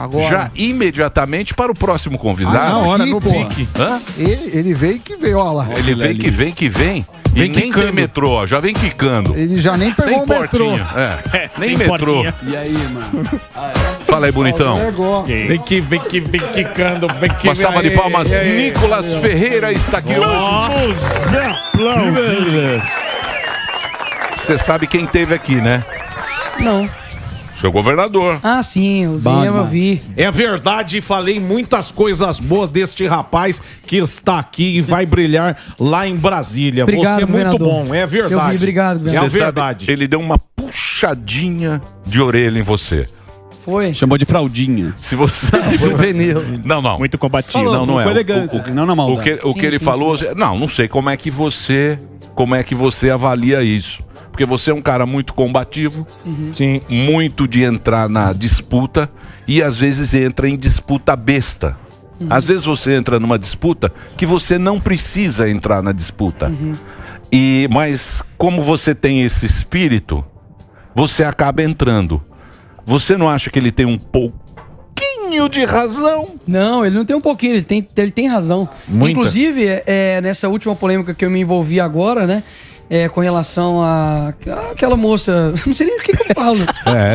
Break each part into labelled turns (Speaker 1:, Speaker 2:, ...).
Speaker 1: Agora.
Speaker 2: Já imediatamente para o próximo convidado.
Speaker 1: Na hora, no
Speaker 2: pique.
Speaker 1: Ele veio que veio, olha lá.
Speaker 2: Ele vem que vem que vem. E nem tem metrô, ó, já vem quicando.
Speaker 1: Ele já nem pegou
Speaker 2: sem
Speaker 1: o metrô.
Speaker 2: portinha. Nem metrô.
Speaker 3: E aí, mano?
Speaker 2: Fala aí, bonitão.
Speaker 3: Vem que quicando, vem que...
Speaker 2: Uma salva de palmas. Nicolas Ferreira está aqui hoje. Você sabe quem teve aqui, né?
Speaker 4: Não.
Speaker 2: Seu governador.
Speaker 4: Ah, sim, o Zema eu vi.
Speaker 3: É verdade, falei muitas coisas boas deste rapaz que está aqui e vai brilhar lá em Brasília.
Speaker 4: Obrigado,
Speaker 3: você é muito
Speaker 4: governador.
Speaker 3: bom, é verdade.
Speaker 4: Eu vi, obrigado, governador.
Speaker 3: É a
Speaker 2: Você
Speaker 3: verdade.
Speaker 2: sabe, ele deu uma puxadinha de orelha em você.
Speaker 4: Foi.
Speaker 5: Chamou de fraldinha.
Speaker 2: Se você...
Speaker 4: Juvenil.
Speaker 2: Não.
Speaker 3: Muito combativo.
Speaker 2: Não, não é.
Speaker 5: Com elegância, não na maldade.
Speaker 2: O que ele falou... Não sei como é que você avalia isso. Porque você é um cara muito combativo,
Speaker 3: Sim.
Speaker 2: muito de entrar na disputa e às vezes entra em disputa besta. Às vezes você entra numa disputa que você não precisa entrar na disputa. Mas como você tem esse espírito, você acaba entrando. Você não acha que ele tem um pouquinho de razão?
Speaker 4: Não, ele não tem um pouquinho, ele tem razão.
Speaker 3: Muita.
Speaker 4: Inclusive, nessa última polêmica que eu me envolvi agora, né? Com relação àquela moça. Não sei nem o que eu falo.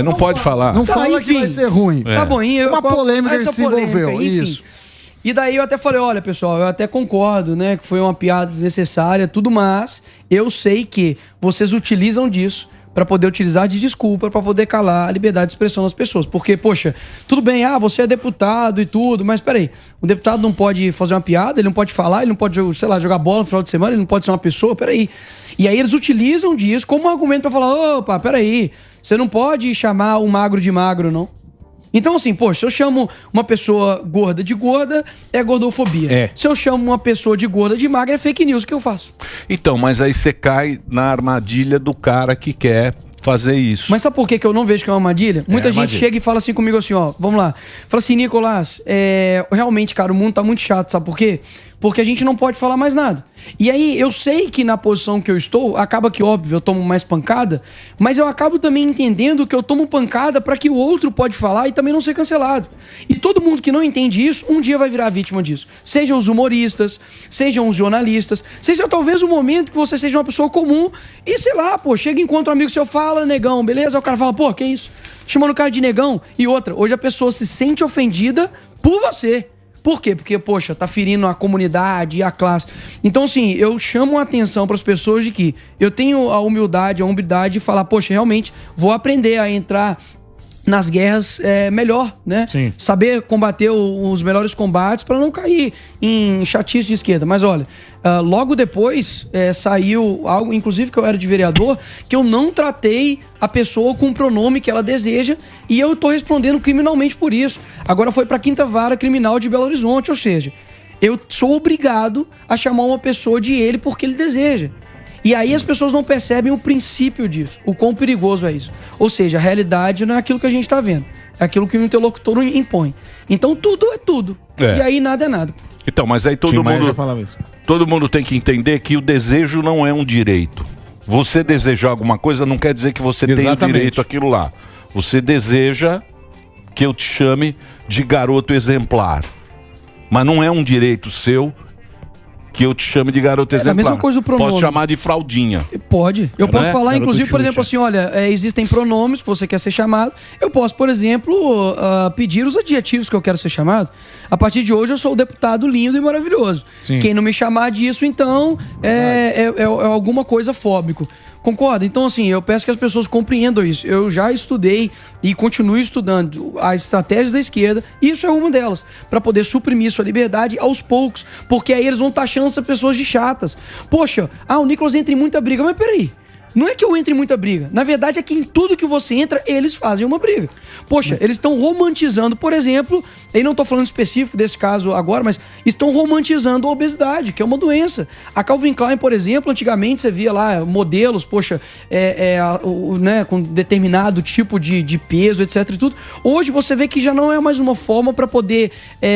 Speaker 2: Não pode falar.
Speaker 1: Não fala que vai ser ruim.
Speaker 4: Tá bom,
Speaker 1: Uma polêmica que se envolveu, isso.
Speaker 4: E daí eu até falei, olha, pessoal, eu até concordo, né, que foi uma piada desnecessária, tudo, mas eu sei que vocês utilizam disso para poder utilizar de desculpa, para poder calar a liberdade de expressão das pessoas. Porque, poxa, tudo bem, você é deputado e tudo, mas peraí, o deputado não pode fazer uma piada, ele não pode falar, ele não pode, sei lá, jogar bola no final de semana, ele não pode ser uma pessoa, peraí. E aí eles utilizam disso como um argumento para falar, opa, peraí, você não pode chamar o magro de magro, não. Então, assim, poxa, se eu chamo uma pessoa gorda de gorda, é gordofobia. Se eu chamo uma pessoa de gorda de magra, é fake news. O que eu faço?
Speaker 2: Então, mas aí você cai na armadilha do cara que quer fazer isso.
Speaker 4: Mas sabe por que eu não vejo que é uma armadilha? Muita gente chega e fala assim comigo assim, ó, vamos lá. Fala assim, Nicolás, realmente, cara, o mundo tá muito chato, sabe por quê? Porque a gente não pode falar mais nada. E aí, eu sei que na posição que eu estou, acaba que, óbvio, eu tomo mais pancada, mas eu acabo também entendendo que eu tomo pancada para que o outro pode falar e também não ser cancelado. E todo mundo que não entende isso, um dia vai virar vítima disso. Sejam os humoristas, sejam os jornalistas, seja talvez o momento que você seja uma pessoa comum e, sei lá, pô, chega e encontra um amigo seu, fala, negão, beleza? Aí o cara fala, pô, que isso? Chamando o cara de negão. E outra, hoje a pessoa se sente ofendida por você. Por quê? Porque, poxa, tá ferindo a comunidade e a classe. Então, assim, eu chamo a atenção para as pessoas de que eu tenho a humildade, a humildade de falar, poxa, realmente vou aprender a entrar nas guerras melhor, né?
Speaker 3: Sim.
Speaker 4: Saber combater os melhores combates para não cair em chatice de esquerda. Mas olha, logo depois saiu algo, inclusive que eu era de vereador, que eu não tratei a pessoa com o pronome que ela deseja e eu tô respondendo criminalmente por isso. Agora foi pra 5ª Vara Criminal de Belo Horizonte, ou seja, eu sou obrigado a chamar uma pessoa de ele porque ele deseja. E aí as pessoas não percebem o princípio disso, o quão perigoso é isso. Ou seja, a realidade não é aquilo que a gente tá vendo, é aquilo que o interlocutor impõe. Então tudo é tudo. E aí nada é nada.
Speaker 2: Então, mas aí todo mundo tem que entender que o desejo não é um direito. Você desejar alguma coisa não quer dizer que você tem o direito àquilo lá. Você deseja que eu te chame de garoto exemplar. Mas não é um direito seu que eu te chame de garoto exemplar.
Speaker 4: A mesma coisa do pronome.
Speaker 2: Posso chamar de fraldinha.
Speaker 4: Pode. Eu posso falar,
Speaker 2: Garoto
Speaker 4: inclusive, por
Speaker 2: Xuxa.
Speaker 4: exemplo, assim, olha, existem pronomes que você quer ser chamado. Eu posso, por exemplo, pedir os adjetivos que eu quero ser chamado. A partir de hoje eu sou o deputado lindo e maravilhoso.
Speaker 3: Sim.
Speaker 4: Quem não me chamar disso, então, é alguma coisa fóbico. Concorda? Então, assim, eu peço que as pessoas compreendam isso. Eu já estudei e continuo estudando as estratégias da esquerda, e isso é uma delas, para poder suprimir sua liberdade aos poucos, porque aí eles vão taxando essas pessoas de chatas. Poxa, o Nicolas entra em muita briga, mas peraí. Não é que eu entre em muita briga. Na verdade é que em tudo que você entra, eles fazem uma briga. Poxa, eles estão romantizando, por exemplo, e não estou falando específico desse caso agora, mas estão romantizando a obesidade, que é uma doença. A Calvin Klein, por exemplo, antigamente você via lá modelos, poxa, né, com determinado tipo de peso, etc e tudo. Hoje você vê que já não é mais uma forma para poder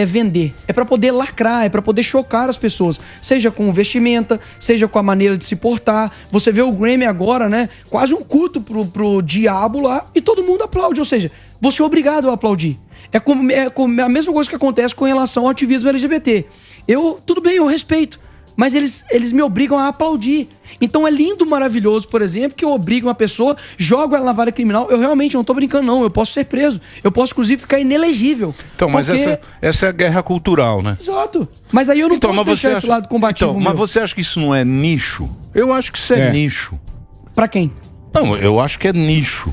Speaker 4: vender. É para poder lacrar, é para poder chocar as pessoas. Seja com vestimenta, seja com a maneira de se portar. Você vê o Grammy agora, né? Quase um culto pro diabo lá e todo mundo aplaude. Ou seja, você é obrigado a aplaudir. É a mesma coisa que acontece com relação ao ativismo LGBT. Tudo bem, eu respeito, mas eles me obrigam a aplaudir. Então é lindo, maravilhoso, por exemplo, que eu obrigo uma pessoa, jogo ela na vara criminal. Eu realmente não tô brincando, não. Eu posso ser preso. Eu posso, inclusive, ficar inelegível.
Speaker 2: Então, mas essa é a guerra cultural, né?
Speaker 4: Exato. Mas aí eu não posso deixar esse lado combativo meu.
Speaker 2: Mas você acha que isso não é nicho? Eu acho que isso é nicho.
Speaker 4: Pra quem?
Speaker 2: Não, eu acho que é nicho.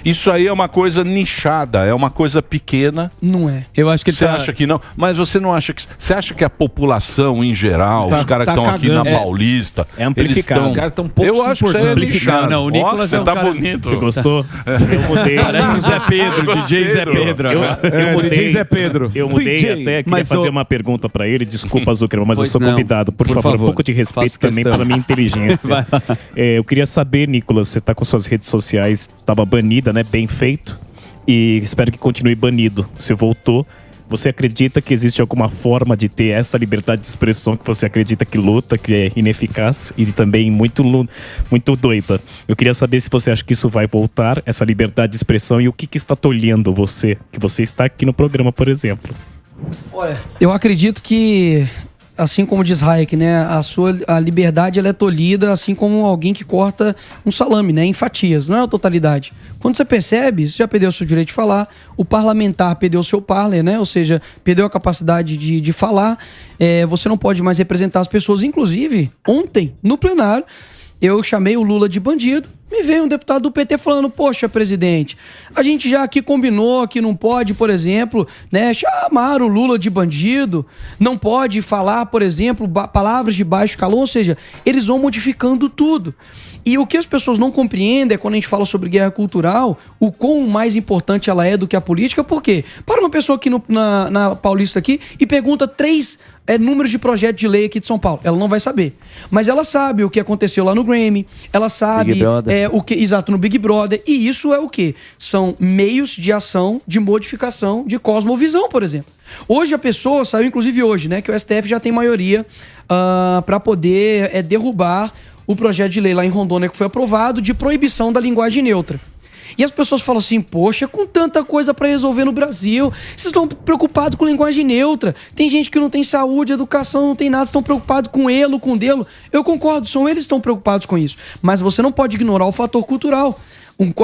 Speaker 2: Isso aí é uma coisa nichada, é uma coisa pequena.
Speaker 4: Não é.
Speaker 5: Eu acho que
Speaker 2: você acha que não? Mas você não acha que... Você acha que a população em geral, os caras que estão aqui na Paulista...
Speaker 5: É amplificado.
Speaker 3: Os caras estão um pouco
Speaker 2: eu acho que isso é nichado.
Speaker 5: Não, o Nicolas
Speaker 2: você tá bonito.
Speaker 6: Você gostou? Eu mudei.
Speaker 5: Parece o Zé Pedro, DJ Zé Pedro.
Speaker 6: Eu mudei.
Speaker 3: DJ Zé Pedro.
Speaker 6: Eu mudei até, queria fazer uma pergunta pra ele. Desculpa, Zuckerman, mas eu sou convidado. Por favor, um pouco de respeito também pela minha inteligência. Eu queria saber, Nicolas, você tá com suas redes sociais, tava banida, né? Bem feito. E espero que continue banido. Você voltou. Você acredita que existe alguma forma de ter essa liberdade de expressão que você acredita que luta, que é ineficaz e também muito doida? Eu queria saber se você acha que isso vai voltar, essa liberdade de expressão, e o que está tolhendo você, que você está aqui no programa, por exemplo.
Speaker 4: Olha, eu acredito que, assim como diz Hayek, né, a liberdade ela é tolhida, assim como alguém que corta um salame, né, em fatias, não é a totalidade. Quando você percebe, você já perdeu o seu direito de falar, o parlamentar perdeu o seu parler, né, ou seja, perdeu a capacidade de falar, você não pode mais representar as pessoas. Inclusive, ontem, no plenário, eu chamei o Lula de bandido, me veio um deputado do PT falando, poxa, presidente, a gente já aqui combinou que não pode, por exemplo, né, chamar o Lula de bandido, não pode falar, por exemplo, palavras de baixo calão, ou seja, eles vão modificando tudo. E o que as pessoas não compreendem é quando a gente fala sobre guerra cultural, o quão mais importante ela é do que a política. Por quê? Para uma pessoa aqui na Paulista aqui e pergunta 3 números de projeto de lei aqui de São Paulo. Ela não vai saber. Mas ela sabe o que aconteceu lá no Grammy, ela sabe no Big Brother. E isso é o quê? São meios de ação, de modificação, de cosmovisão, por exemplo. Hoje a pessoa, saiu inclusive hoje, né, que o STF já tem maioria para poder derrubar o projeto de lei lá em Rondônia que foi aprovado de proibição da linguagem neutra. E as pessoas falam assim, poxa, com tanta coisa pra resolver no Brasil, vocês estão preocupados com linguagem neutra, tem gente que não tem saúde, educação, não tem nada, estão preocupados com elo, com delo. Eu concordo, são eles que estão preocupados com isso. Mas você não pode ignorar o fator cultural.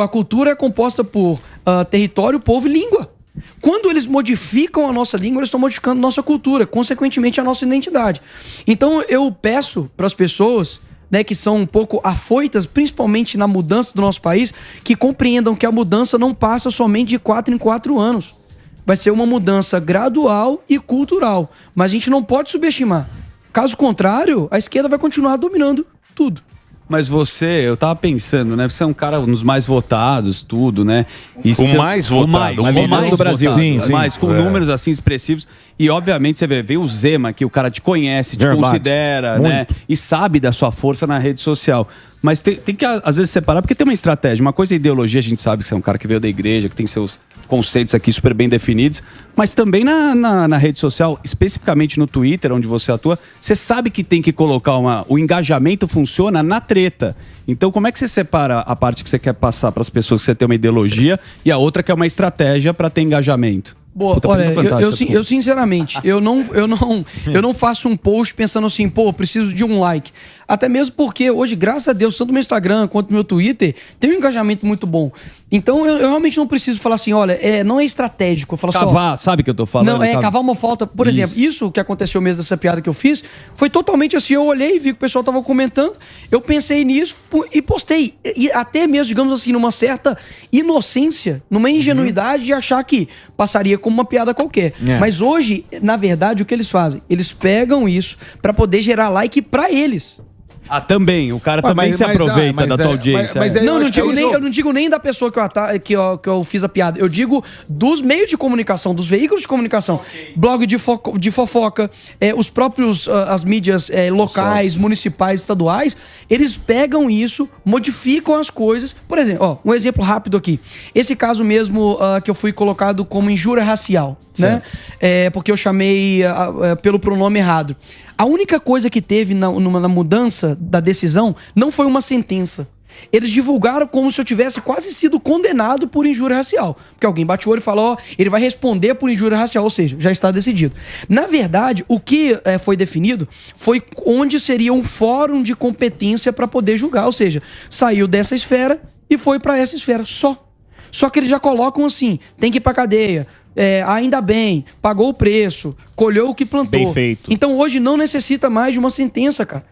Speaker 4: A cultura é composta por território, povo e língua. Quando eles modificam a nossa língua, eles estão modificando a nossa cultura, consequentemente a nossa identidade. Então eu peço para as pessoas, né, que são um pouco afoitas, principalmente na mudança do nosso país, que compreendam que a mudança não passa somente de 4 em 4 anos. Vai ser uma mudança gradual e cultural. Mas a gente não pode subestimar. Caso contrário, a esquerda vai continuar dominando tudo.
Speaker 5: Mas eu tava pensando, né? Você é um cara dos mais votados, tudo, né? E
Speaker 2: o mais votado.
Speaker 5: O mais do Brasil.
Speaker 3: Sim.
Speaker 5: Mas com números assim expressivos. E obviamente você vê o Zema, que o cara te conhece, te considera, né? E sabe da sua força na rede social. Mas tem que, às vezes, separar, porque tem uma estratégia. Uma coisa é ideologia, a gente sabe que você é um cara que veio da igreja, que tem seus conceitos aqui super bem definidos. Mas também na rede social, especificamente no Twitter, onde você atua, você sabe que tem que colocar o engajamento funciona na treta. Então, como é que você separa a parte que você quer passar para as pessoas que você tem uma ideologia e a outra que é uma estratégia para ter engajamento?
Speaker 4: Boa, olha, eu sinceramente, eu não faço um post pensando assim, pô, preciso de um like. Até mesmo porque hoje, graças a Deus, tanto no meu Instagram quanto no meu Twitter, tem um engajamento muito bom. Então eu realmente não preciso falar assim, olha, não é estratégico. Eu falo
Speaker 5: cavar, sabe o que eu tô falando?
Speaker 4: Não, cavar uma falta. Por exemplo, isso que aconteceu mesmo dessa piada que eu fiz, foi totalmente assim, eu olhei, vi que o pessoal tava comentando, eu pensei nisso e postei. E até mesmo, digamos assim, numa certa inocência, numa ingenuidade de achar que passaria como uma piada qualquer. Mas hoje, na verdade, o que eles fazem? Eles pegam isso pra poder gerar like pra eles.
Speaker 5: Também. O cara também se aproveita da tua audiência.
Speaker 4: Eu não digo nem da pessoa que eu fiz a piada. Eu digo dos meios de comunicação, dos veículos de comunicação. Blog de fofoca, os próprios, as mídias locais, municipais, estaduais, eles pegam isso, modificam as coisas. Por exemplo, um exemplo rápido aqui. Esse caso mesmo que eu fui colocado como injúria racial, né? Porque eu chamei pelo pronome errado. A única coisa que teve na mudança da decisão não foi uma sentença. Eles divulgaram como se eu tivesse quase sido condenado por injúria racial. Porque alguém bate o olho e fala, ele vai responder por injúria racial, ou seja, já está decidido. Na verdade, o que foi definido foi onde seria um fórum de competência para poder julgar, ou seja, saiu dessa esfera e foi para essa esfera, Só que eles já colocam assim, tem que ir pra cadeia, ainda bem, pagou o preço, colheu o que plantou.
Speaker 6: Bem feito.
Speaker 4: Então hoje não necessita mais de uma sentença, cara.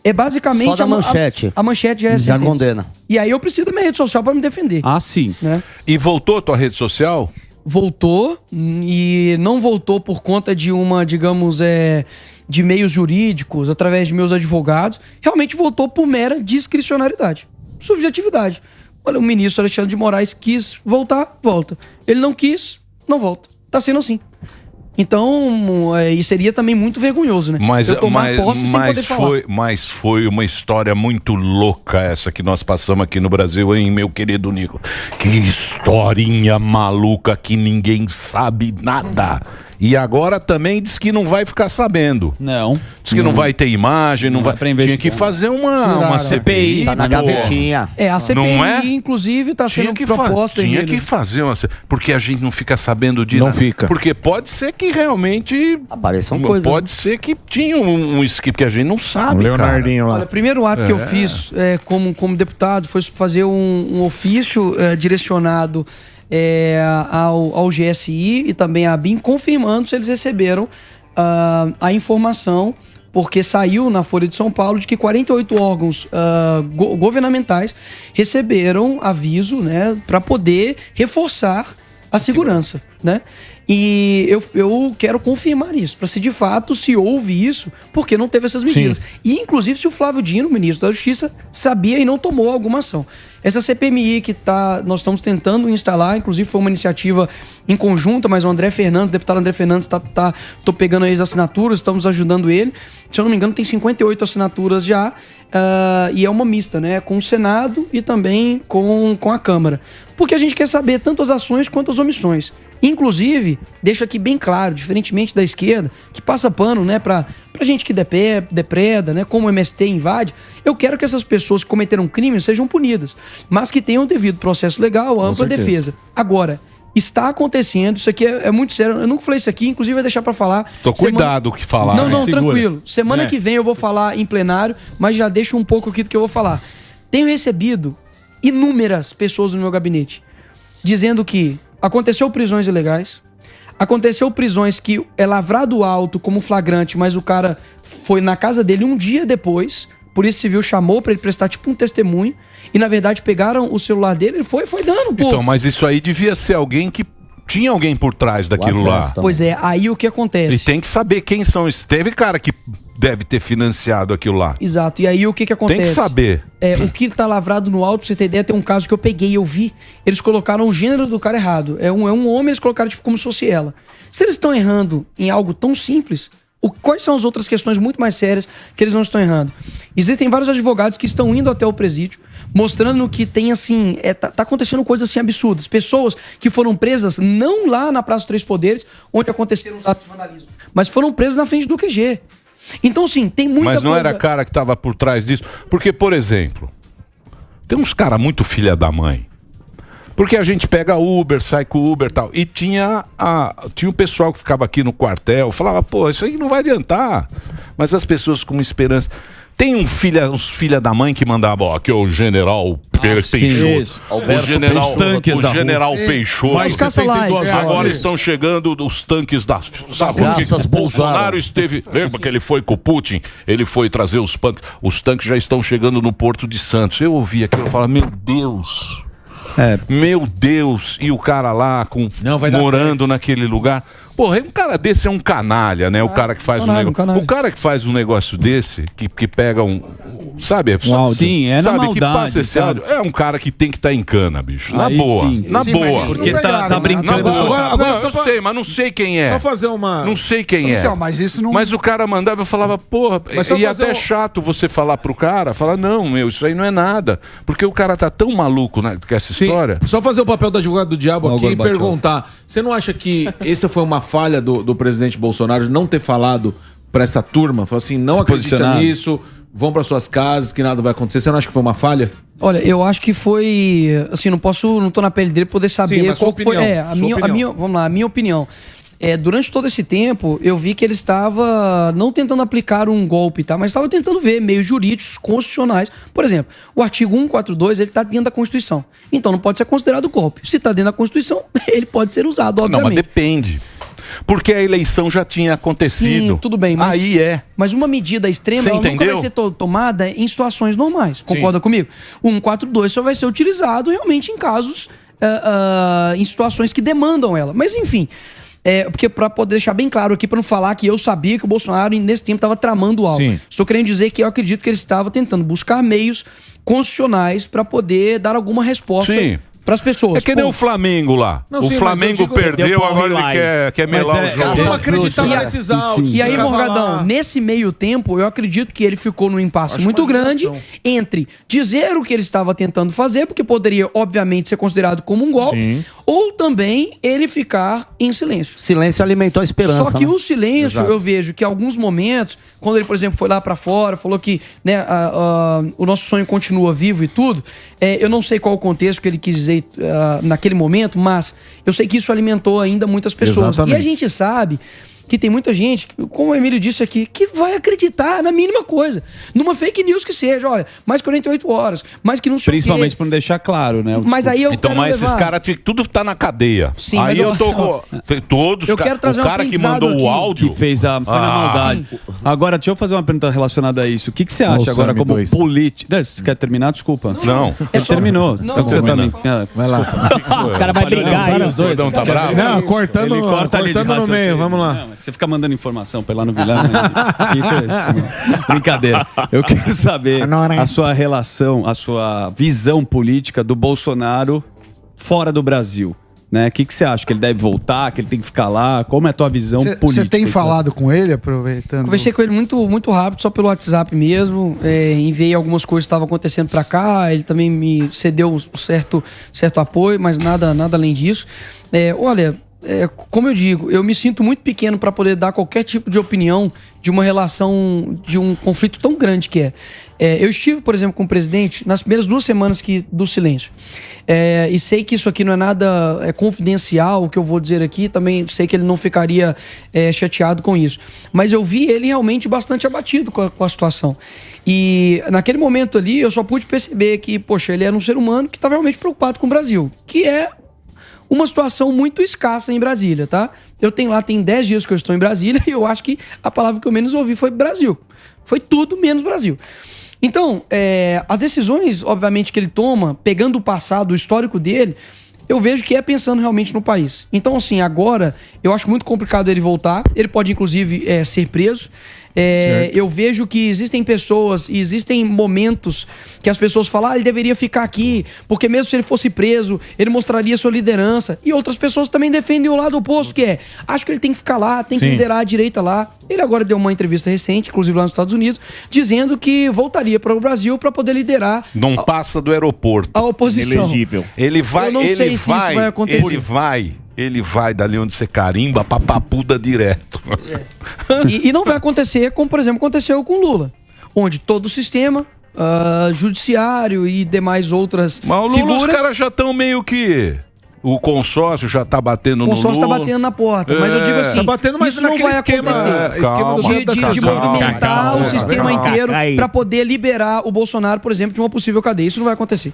Speaker 4: É basicamente...
Speaker 7: Só da manchete.
Speaker 4: A manchete já é
Speaker 7: Já
Speaker 4: sentença.
Speaker 7: condena.
Speaker 4: E aí eu preciso da minha rede social pra me defender.
Speaker 5: Ah, sim.
Speaker 4: Né?
Speaker 2: E voltou a tua rede social?
Speaker 4: Voltou, e não voltou por conta de uma, digamos, de meios jurídicos, através de meus advogados. Realmente voltou por mera discricionariedade. Subjetividade. Olha, o ministro Alexandre de Moraes quis voltar, volta. Ele não quis, não volta. Tá sendo assim. Então, isso seria também muito vergonhoso, né? Eu tomar posse sem poder falar.
Speaker 2: Mas foi uma história muito louca essa que nós passamos aqui no Brasil, hein, meu querido Nico? Que historinha maluca que ninguém sabe nada. E agora também diz que não vai ficar sabendo.
Speaker 5: Não.
Speaker 2: Diz que não vai ter imagem, não vai. Tinha que fazer uma CPI.
Speaker 7: Tá na gavetinha.
Speaker 4: A CPI,
Speaker 2: Não é?
Speaker 4: inclusive, tá sendo proposta.
Speaker 2: Tinha que fazer uma CPI. Porque a gente não fica sabendo de
Speaker 3: Não
Speaker 2: nada.
Speaker 3: fica.
Speaker 2: Porque pode ser que realmente...
Speaker 7: Apareçam coisas.
Speaker 2: Pode ser que tinha um esquema que a gente não sabe,
Speaker 3: O Leonardinho lá.
Speaker 4: Olha, o primeiro ato que eu fiz como deputado foi fazer um ofício direcionado ao GSI e também à ABIN, confirmando se eles receberam a informação, porque saiu na Folha de São Paulo de que 48 órgãos governamentais receberam aviso, né, para poder reforçar a segurança, né? E eu quero confirmar isso, para se de fato se houve isso, porque não teve essas medidas. E inclusive se o Flávio Dino, ministro da Justiça, sabia e não tomou alguma ação. Essa CPMI que nós estamos tentando instalar, inclusive foi uma iniciativa em conjunta, mas o André Fernandes, deputado André Fernandes, tô pegando aí as assinaturas, estamos ajudando ele. Se eu não me engano, tem 58 assinaturas já, e é uma mista, né? Com o Senado e também com a Câmara. Porque a gente quer saber tanto as ações quanto as omissões. Inclusive, deixo aqui bem claro, diferentemente da esquerda, que passa pano, né, pra gente que depreda, né, como o MST invade, eu quero que essas pessoas que cometeram crimes sejam punidas, mas que tenham devido processo legal, ampla defesa. Agora, está acontecendo, isso aqui é muito sério, eu nunca falei isso aqui, inclusive vai deixar pra falar...
Speaker 2: Cuidado o que falar.
Speaker 4: Não, tranquilo. Semana que vem eu vou falar em plenário, mas já deixo um pouco aqui do que eu vou falar. Tenho recebido inúmeras pessoas no meu gabinete dizendo que aconteceu prisões ilegais, aconteceu prisões que é lavrado alto como flagrante, mas o cara foi na casa dele um dia depois, Polícia Civil chamou pra ele prestar tipo um testemunho, e na verdade pegaram o celular dele, ele foi dando, pô.
Speaker 2: Então, mas isso aí devia ser alguém que tinha alguém por trás daquilo lá.
Speaker 4: Pois é, aí o que acontece?
Speaker 2: E tem que saber quem são esses. Teve cara que deve ter financiado aquilo lá.
Speaker 4: Exato, e aí o que acontece?
Speaker 2: Tem que saber.
Speaker 4: O que tá lavrado no auto, pra você ter ideia, tem um caso que eu peguei, eu vi, eles colocaram o gênero do cara errado. É um homem, eles colocaram tipo como se fosse ela. Se eles estão errando em algo tão simples, quais são as outras questões muito mais sérias que eles não estão errando? Existem vários advogados que estão indo até o presídio, mostrando que tem assim, tá acontecendo coisas assim absurdas. Pessoas que foram presas não lá na Praça dos Três Poderes, onde aconteceram os atos de vandalismo, mas foram presas na frente do QG. Então, sim, tem muita coisa...
Speaker 2: Mas não era cara que tava por trás disso? Porque, por exemplo, tem uns caras muito filha da mãe. Porque a gente pega Uber, sai com Uber e tal. E tinha o pessoal que ficava aqui no quartel, falava, pô, isso aí não vai adiantar. Mas as pessoas com esperança... Tem uns filha da mãe que mandava, ó, aqui é o general Peixoto. O general Peixoto. Agora estão chegando os tanques da... Sabe por que Bolsonaro esteve... Lembra que ele foi com o Putin? Ele foi trazer os tanques. Os tanques já estão chegando no Porto de Santos. Eu ouvi aquilo e falava, meu Deus... Meu Deus, e o cara lá morando naquele lugar. Porra, um cara desse é um canalha, né? O cara que faz um negócio. O cara que faz um negócio desse, que pega sabe?
Speaker 5: Sim, na
Speaker 2: sabe,
Speaker 5: maldade,
Speaker 2: que passa esse áudio. É um cara que tem que estar em cana, bicho. Na boa. Na boa.
Speaker 5: Porque tá brincando.
Speaker 2: Agora, eu sei, mas não sei quem é.
Speaker 3: Só fazer uma...
Speaker 2: Não sei quem é.
Speaker 1: Mas isso não...
Speaker 2: Mas o cara mandava, eu falava, porra, e até chato você falar pro cara, falar, não, meu, isso aí não é nada. Porque o cara tá tão maluco com essa história.
Speaker 3: Só fazer o papel do advogado do diabo aqui e perguntar, você não acha que essa foi uma falha do presidente Bolsonaro de não ter falado pra essa turma? Falou assim, não acredita nisso, vão para suas casas, que nada vai acontecer. Você não acha que foi uma falha?
Speaker 4: Olha, eu acho que foi, assim, não tô na pele dele pra poder saber qual foi, vamos lá, a minha opinião. Durante todo esse tempo, eu vi que ele estava não tentando aplicar um golpe, tá? Mas estava tentando ver meios jurídicos, constitucionais. Por exemplo, o artigo 142, ele está dentro da Constituição. Então não pode ser considerado golpe. Se está dentro da Constituição, ele pode ser usado, obviamente.
Speaker 2: Não, mas depende. Porque a eleição já tinha acontecido.
Speaker 4: Sim, tudo bem. Mas, mas uma medida extrema ela nunca vai ser tomada em situações normais. Concorda comigo? O 142 só vai ser utilizado realmente em casos, em situações que demandam ela. Mas enfim... porque para poder deixar bem claro aqui, para não falar que eu sabia que o Bolsonaro nesse tempo estava tramando algo. Sim. Estou querendo dizer que eu acredito que ele estava tentando buscar meios constitucionais para poder dar alguma resposta para as pessoas.
Speaker 2: É que nem o Flamengo lá. Não, o Flamengo perdeu, agora ele quer melar o jogo.
Speaker 3: Vamos acreditar nesses áudios.
Speaker 4: E aí, Morgadão, nesse meio tempo, eu acredito que ele ficou num impasse muito grande entre dizer o que ele estava tentando fazer, porque poderia, obviamente, ser considerado como um golpe, ou também ele ficar em silêncio.
Speaker 7: Silêncio alimentou a esperança.
Speaker 4: Só que o silêncio, eu vejo que em alguns momentos, quando ele, por exemplo, foi lá pra fora, falou que o nosso sonho continua vivo e tudo, eu não sei qual o contexto que ele quis dizer naquele momento, mas eu sei que isso alimentou ainda muitas pessoas. Exatamente. E a gente sabe que tem muita gente, como o Emílio disse aqui, que vai acreditar na mínima coisa. Numa fake news que seja, olha, mais 48 horas, mais que não sei
Speaker 5: Principalmente para não deixar claro, né?
Speaker 4: Mas aí eu
Speaker 2: então, mas esses caras, tudo tá na cadeia.
Speaker 4: Sim,
Speaker 2: aí eu tô com... Todos,
Speaker 4: eu quero trazer
Speaker 2: o cara que mandou
Speaker 4: aqui,
Speaker 2: o áudio...
Speaker 5: Que fez foi na maldade. Agora, deixa eu fazer uma pergunta relacionada a isso. O que você acha agora como político... Você quer terminar? Desculpa.
Speaker 2: Não.
Speaker 5: Você terminou.
Speaker 4: Não,
Speaker 5: então você também...
Speaker 3: Vai lá.
Speaker 6: O cara vai brigar aí, os dois.
Speaker 2: Tá bravo?
Speaker 3: Não, cortando no meio, vamos lá.
Speaker 5: Você fica mandando informação pra ir lá no vilão. Né? Isso brincadeira. Eu quero saber a sua relação, a sua visão política do Bolsonaro fora do Brasil. Né? O que você acha? Que ele deve voltar? Que ele tem que ficar lá? Como é a tua visão política?
Speaker 1: Você tem falado com ele, aproveitando?
Speaker 4: Conversei com ele muito rápido, só pelo WhatsApp mesmo. Enviei algumas coisas que estavam acontecendo pra cá. Ele também me cedeu um certo apoio, mas nada além disso. Olha... como eu digo, eu me sinto muito pequeno para poder dar qualquer tipo de opinião de uma relação, de um conflito tão grande que é. Eu estive, por exemplo, com o presidente nas primeiras 2 semanas do silêncio. E sei que isso aqui não é nada confidencial, o que eu vou dizer aqui. Também sei que ele não ficaria chateado com isso. Mas eu vi ele realmente bastante abatido com a situação. E naquele momento ali, eu só pude perceber que, poxa, ele era um ser humano que estava realmente preocupado com o Brasil. Que é uma situação muito escassa em Brasília, tá? Tem 10 dias que eu estou em Brasília e eu acho que a palavra que eu menos ouvi foi Brasil. Foi tudo menos Brasil. Então, as decisões, obviamente, que ele toma, pegando o passado, o histórico dele, eu vejo que é pensando realmente no país. Então, assim, agora, eu acho muito complicado ele voltar. Ele pode, inclusive, ser preso. Eu vejo que existem pessoas e existem momentos que as pessoas falam, ele deveria ficar aqui, porque mesmo se ele fosse preso, ele mostraria sua liderança. E outras pessoas também defendem o lado oposto, que acho que ele tem que ficar lá, tem que liderar a direita lá. Ele agora deu uma entrevista recente, inclusive lá nos Estados Unidos, dizendo que voltaria para o Brasil para poder liderar...
Speaker 2: Não passa do aeroporto.
Speaker 4: A oposição.
Speaker 6: Elegível.
Speaker 2: Ele vai...
Speaker 4: Eu não sei se isso vai acontecer.
Speaker 2: Ele vai dali onde você carimba pra papuda direto.
Speaker 4: E não vai acontecer como, por exemplo, aconteceu com Lula. Onde todo o sistema, judiciário e demais outras
Speaker 2: Mas o Lula,
Speaker 4: figuras...
Speaker 2: os caras já estão meio que... O consórcio já tá batendo no Lula.
Speaker 4: O consórcio tá batendo na porta. Mas eu digo assim,
Speaker 3: tá batendo, mas
Speaker 4: isso não vai acontecer. De movimentar o sistema inteiro pra poder liberar o Bolsonaro, por exemplo, de uma possível cadeia. Isso não vai acontecer.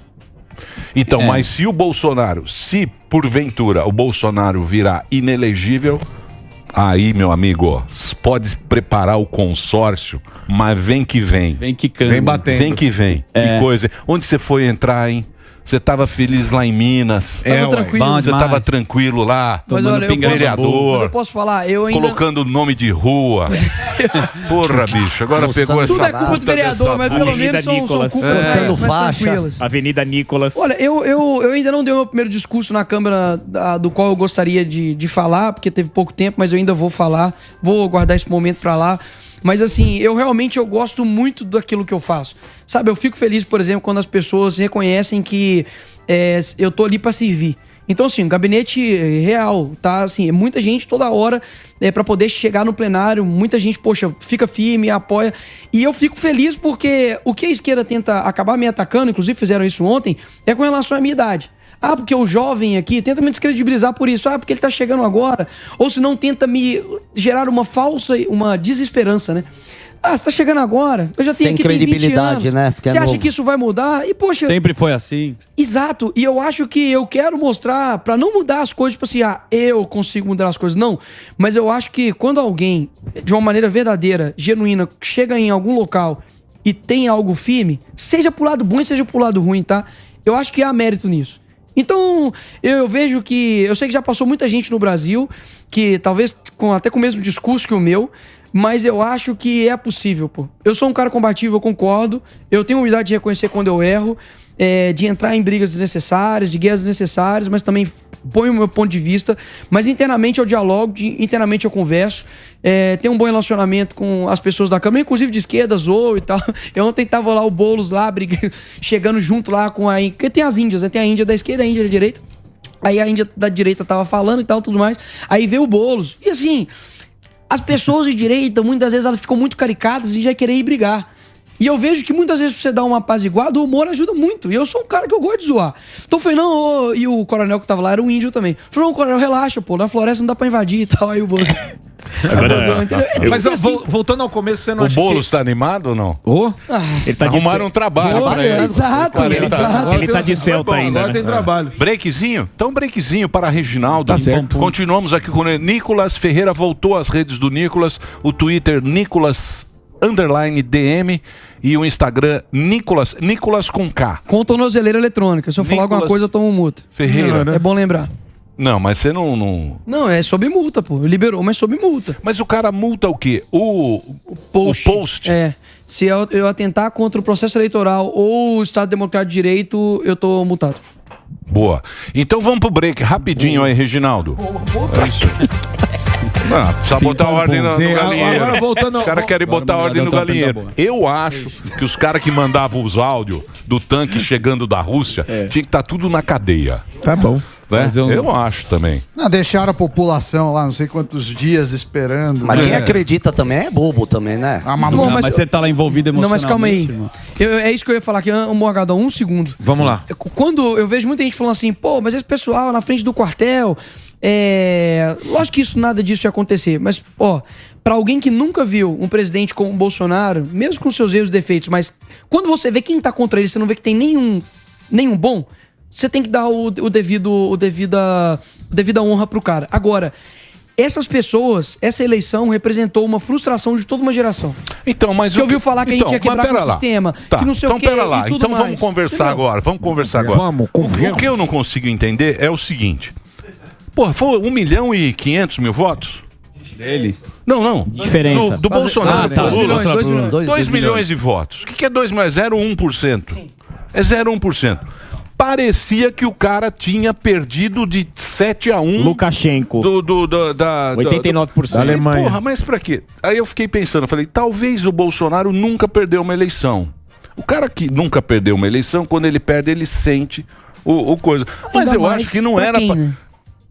Speaker 2: Então, mas se o Bolsonaro, se porventura o Bolsonaro virar inelegível, aí, meu amigo, ó, pode preparar o consórcio, mas vem que vem.
Speaker 5: Vem quicando.
Speaker 3: Vem batendo.
Speaker 2: Vem que vem. Que coisa. Onde você foi entrar, hein? Você tava feliz lá em Minas.
Speaker 4: Tava tranquilo.
Speaker 2: Você tava tranquilo lá.
Speaker 4: Mas olha,
Speaker 2: vereador.
Speaker 4: eu posso falar, eu ainda...
Speaker 2: Colocando nome de rua. Porra, bicho. Agora pegou essa...
Speaker 4: Tudo é culpa do vereador, mas pelo menos são culpas mais tranquilas.
Speaker 6: Avenida Nicolas.
Speaker 4: Olha, eu ainda não dei o meu primeiro discurso na Câmara do qual eu gostaria de falar, porque teve pouco tempo, mas eu ainda vou falar. Vou guardar esse momento pra lá. Mas assim, eu gosto muito daquilo que eu faço. Sabe, eu fico feliz, por exemplo, quando as pessoas reconhecem que eu tô ali pra servir. Então, assim, um gabinete real, tá? Assim, muita gente toda hora pra poder chegar no plenário, muita gente, poxa, fica firme, apoia. E eu fico feliz porque o que a esquerda tenta acabar me atacando, inclusive fizeram isso ontem, é com relação à minha idade. Ah, porque o jovem aqui tenta me descredibilizar por isso. Ah, porque ele tá chegando agora. Ou se não, tenta me gerar uma desesperança, né? Ah, você tá chegando agora? Eu já tenho aqui 20 anos.
Speaker 7: Né?
Speaker 4: Você acha que isso vai mudar? E, poxa...
Speaker 5: Sempre foi assim.
Speaker 4: Exato. E eu acho que eu quero mostrar, pra não mudar as coisas, tipo assim, eu consigo mudar as coisas. Não. Mas eu acho que quando alguém, de uma maneira verdadeira, genuína, chega em algum local e tem algo firme, seja pro lado bom, seja pro lado ruim, tá? Eu acho que há mérito nisso. Então, eu vejo que... Eu sei que já passou muita gente no Brasil, que talvez até com o mesmo discurso que o meu, mas eu acho que é possível, pô. Eu sou um cara combativo, eu concordo. Eu tenho humildade de reconhecer quando eu erro, de entrar em brigas desnecessárias, de guerras desnecessárias, mas também ponho o meu ponto de vista. Mas internamente eu dialogo, internamente eu converso. Tenho um bom relacionamento com as pessoas da Câmara, inclusive de esquerda, Zou e tal. Eu ontem tava lá, o Boulos lá, chegando junto lá com a... Porque tem as índias, né? Tem a Índia da esquerda e a Índia da direita. Aí a Índia da direita tava falando e tal, tudo mais. Aí veio o Boulos. E assim... As pessoas de direita, muitas vezes, elas ficam muito caricadas e já querem ir brigar. E eu vejo que muitas vezes, pra você dar uma apaziguada, o humor ajuda muito. E eu sou um cara que eu gosto de zoar. Então eu falei, não, e o coronel que tava lá era um índio também. Falei, não, coronel, relaxa, pô, na floresta não dá pra invadir e tal. Aí o Boulos...
Speaker 3: Mas voltando ao começo, você não acha
Speaker 2: Boulos tá animado ou não?
Speaker 6: Ele tá
Speaker 2: Arrumaram um trabalho pra ele.
Speaker 4: Exato.
Speaker 6: Ele tá de Celta ainda.
Speaker 3: Agora tem trabalho.
Speaker 2: Breakzinho? Então, breakzinho para Reginaldo.
Speaker 3: Tá certo.
Speaker 2: Continuamos aqui com o Nicolas Ferreira. Voltou às redes do Nicolas. O Twitter, Nicolas_DM. E o Instagram, Nicolas com K.
Speaker 4: Com tornozeleira eletrônica. Se eu falar alguma coisa, eu tomo multa.
Speaker 2: Ferreira.
Speaker 4: É bom lembrar.
Speaker 2: Não, mas você não...
Speaker 4: Não, é sob multa, pô. Liberou, mas sob multa.
Speaker 2: Mas o cara multa o quê? O post.
Speaker 4: Se eu atentar contra o processo eleitoral ou o Estado Democrático de Direito, eu tô multado.
Speaker 2: Boa. Então vamos pro break rapidinho aí, Reginaldo. É isso aí. Precisa botar ordem no galinheiro.
Speaker 3: Agora voltando...
Speaker 2: Os caras querem botar ordem no galinheiro. Eu acho que os caras que mandavam os áudios do tanque chegando da Rússia tinha que estar tudo na cadeia.
Speaker 3: Tá bom.
Speaker 2: Né? Eu acho também.
Speaker 1: Não, deixaram a população lá, não sei quantos dias esperando.
Speaker 7: Mas quem acredita também é bobo também, né?
Speaker 5: Mas você tá lá envolvido emocionalmente.
Speaker 4: Não, mas calma aí. É isso que eu ia falar aqui, Morgadão, um segundo.
Speaker 3: Vamos lá.
Speaker 4: Quando eu vejo muita gente falando assim, pô, mas esse pessoal na frente do quartel... Lógico que nada disso ia acontecer, mas, pra alguém que nunca viu um presidente como o Bolsonaro, mesmo com seus erros e defeitos, mas quando você vê quem tá contra ele, você não vê que tem nenhum bom, você tem que dar devida honra pro cara. Agora, essas pessoas, essa eleição representou uma frustração de toda uma geração.
Speaker 2: Então, mas
Speaker 4: que ouviu falar que a gente ia quebrar com o sistema, que não sei o quê,
Speaker 2: pera lá.
Speaker 4: e tudo
Speaker 2: então
Speaker 4: mais.
Speaker 2: vamos conversar agora. O que eu não consigo entender é o seguinte. Porra, foi 1.500.000 votos?
Speaker 5: Dele?
Speaker 2: Não.
Speaker 6: Diferença.
Speaker 2: Do Bolsonaro.
Speaker 4: 2
Speaker 2: milhões de votos. O que é 2 milhões? 0,1%. É 0,1%. Parecia que o cara tinha perdido de 7-1.
Speaker 6: Lukashenko. 89%.
Speaker 2: Da Alemanha. Porra, mas pra quê? Aí eu fiquei pensando, falei, talvez o Bolsonaro nunca perdeu uma eleição. O cara que nunca perdeu uma eleição, quando ele perde, ele sente o coisa. Mas
Speaker 4: ainda
Speaker 2: eu acho que não era pra...
Speaker 4: né?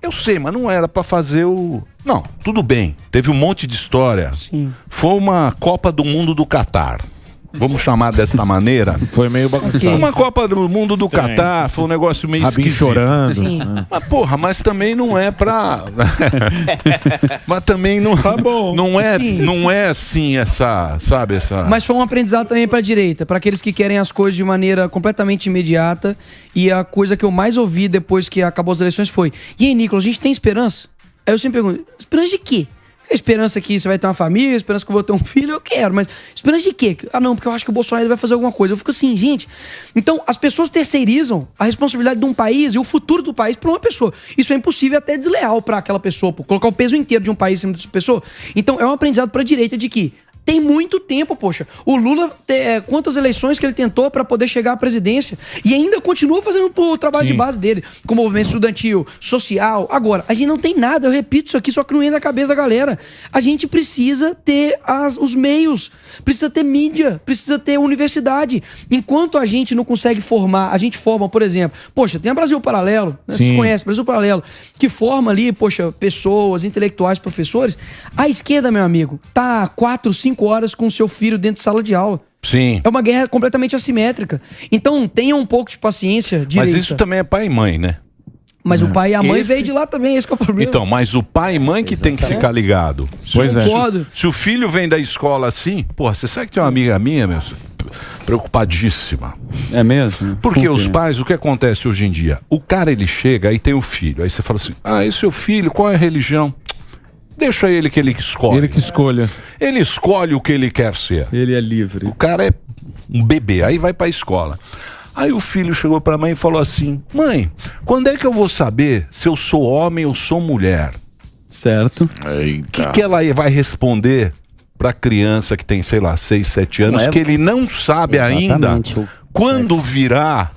Speaker 2: Eu sei, mas não era pra fazer o... Não, tudo bem. Teve um monte de história.
Speaker 4: Sim.
Speaker 2: Foi uma Copa do Mundo do Catar. Vamos chamar desta maneira.
Speaker 3: Foi meio bagunçado.
Speaker 2: Uma Copa do Mundo do Catar, foi um negócio meio esquisito.
Speaker 3: chorando.
Speaker 2: Mas porra, mas também não é pra... mas também não...
Speaker 3: Tá bom.
Speaker 2: Não é assim essa... Sabe, essa...
Speaker 4: Mas foi um aprendizado também pra direita, pra aqueles que querem as coisas de maneira completamente imediata. E a coisa que eu mais ouvi depois que acabou as eleições foi: e aí, Nicolas, a gente tem esperança? Aí eu sempre pergunto, esperança de quê? Esperança que você vai ter uma família, esperança que eu vou ter um filho, eu quero, mas esperança de quê? Ah, não, porque eu acho que o Bolsonaro vai fazer alguma coisa. Eu fico assim, gente. Então, as pessoas terceirizam a responsabilidade de um país e o futuro do país pra uma pessoa. Isso é impossível, até desleal pra aquela pessoa, pô. Colocar o peso inteiro de um país em cima dessa pessoa. Então, é um aprendizado pra direita de que tem muito tempo, poxa. O Lula, quantas eleições que ele tentou para poder chegar à presidência e ainda continua fazendo o trabalho de base dele, com o movimento estudantil, social. Agora, a gente não tem nada, eu repito isso aqui, só que não entra na cabeça da galera. A gente precisa ter os meios, precisa ter mídia, precisa ter universidade. Enquanto a gente não consegue formar, a gente forma, por exemplo, poxa, tem a Brasil Paralelo, né? Vocês conhecem, Brasil Paralelo, que forma ali, poxa, pessoas, intelectuais, professores. A esquerda, meu amigo, tá 4, 5 horas com o seu filho dentro de sala de aula.
Speaker 2: Sim.
Speaker 4: É uma guerra completamente assimétrica. Então, tenha um pouco de paciência.
Speaker 2: Mas isso também é pai e mãe, né?
Speaker 4: Mas o pai e a mãe veio de lá também, esse que é o problema.
Speaker 2: Então, mas o pai e mãe que tem que ficar ligado.
Speaker 3: Pois é.
Speaker 2: Se o filho vem da escola assim, porra, você sabe que tem uma amiga minha, meu, preocupadíssima.
Speaker 5: É mesmo?
Speaker 2: Porque os pais, o que acontece hoje em dia? O cara, ele chega e tem o filho. Aí você fala assim, esse seu filho, qual é a religião? Deixa ele que ele escolhe.
Speaker 3: Ele que escolha.
Speaker 2: Ele escolhe o que ele quer ser.
Speaker 5: Ele é livre.
Speaker 2: O cara é um bebê, aí vai pra escola. Aí o filho chegou pra mãe e falou assim, mãe, quando é que eu vou saber se eu sou homem ou sou mulher?
Speaker 5: Certo.
Speaker 2: O que ela vai responder pra criança que tem, sei lá, 6, 7 anos, que ele não sabe ainda quando virá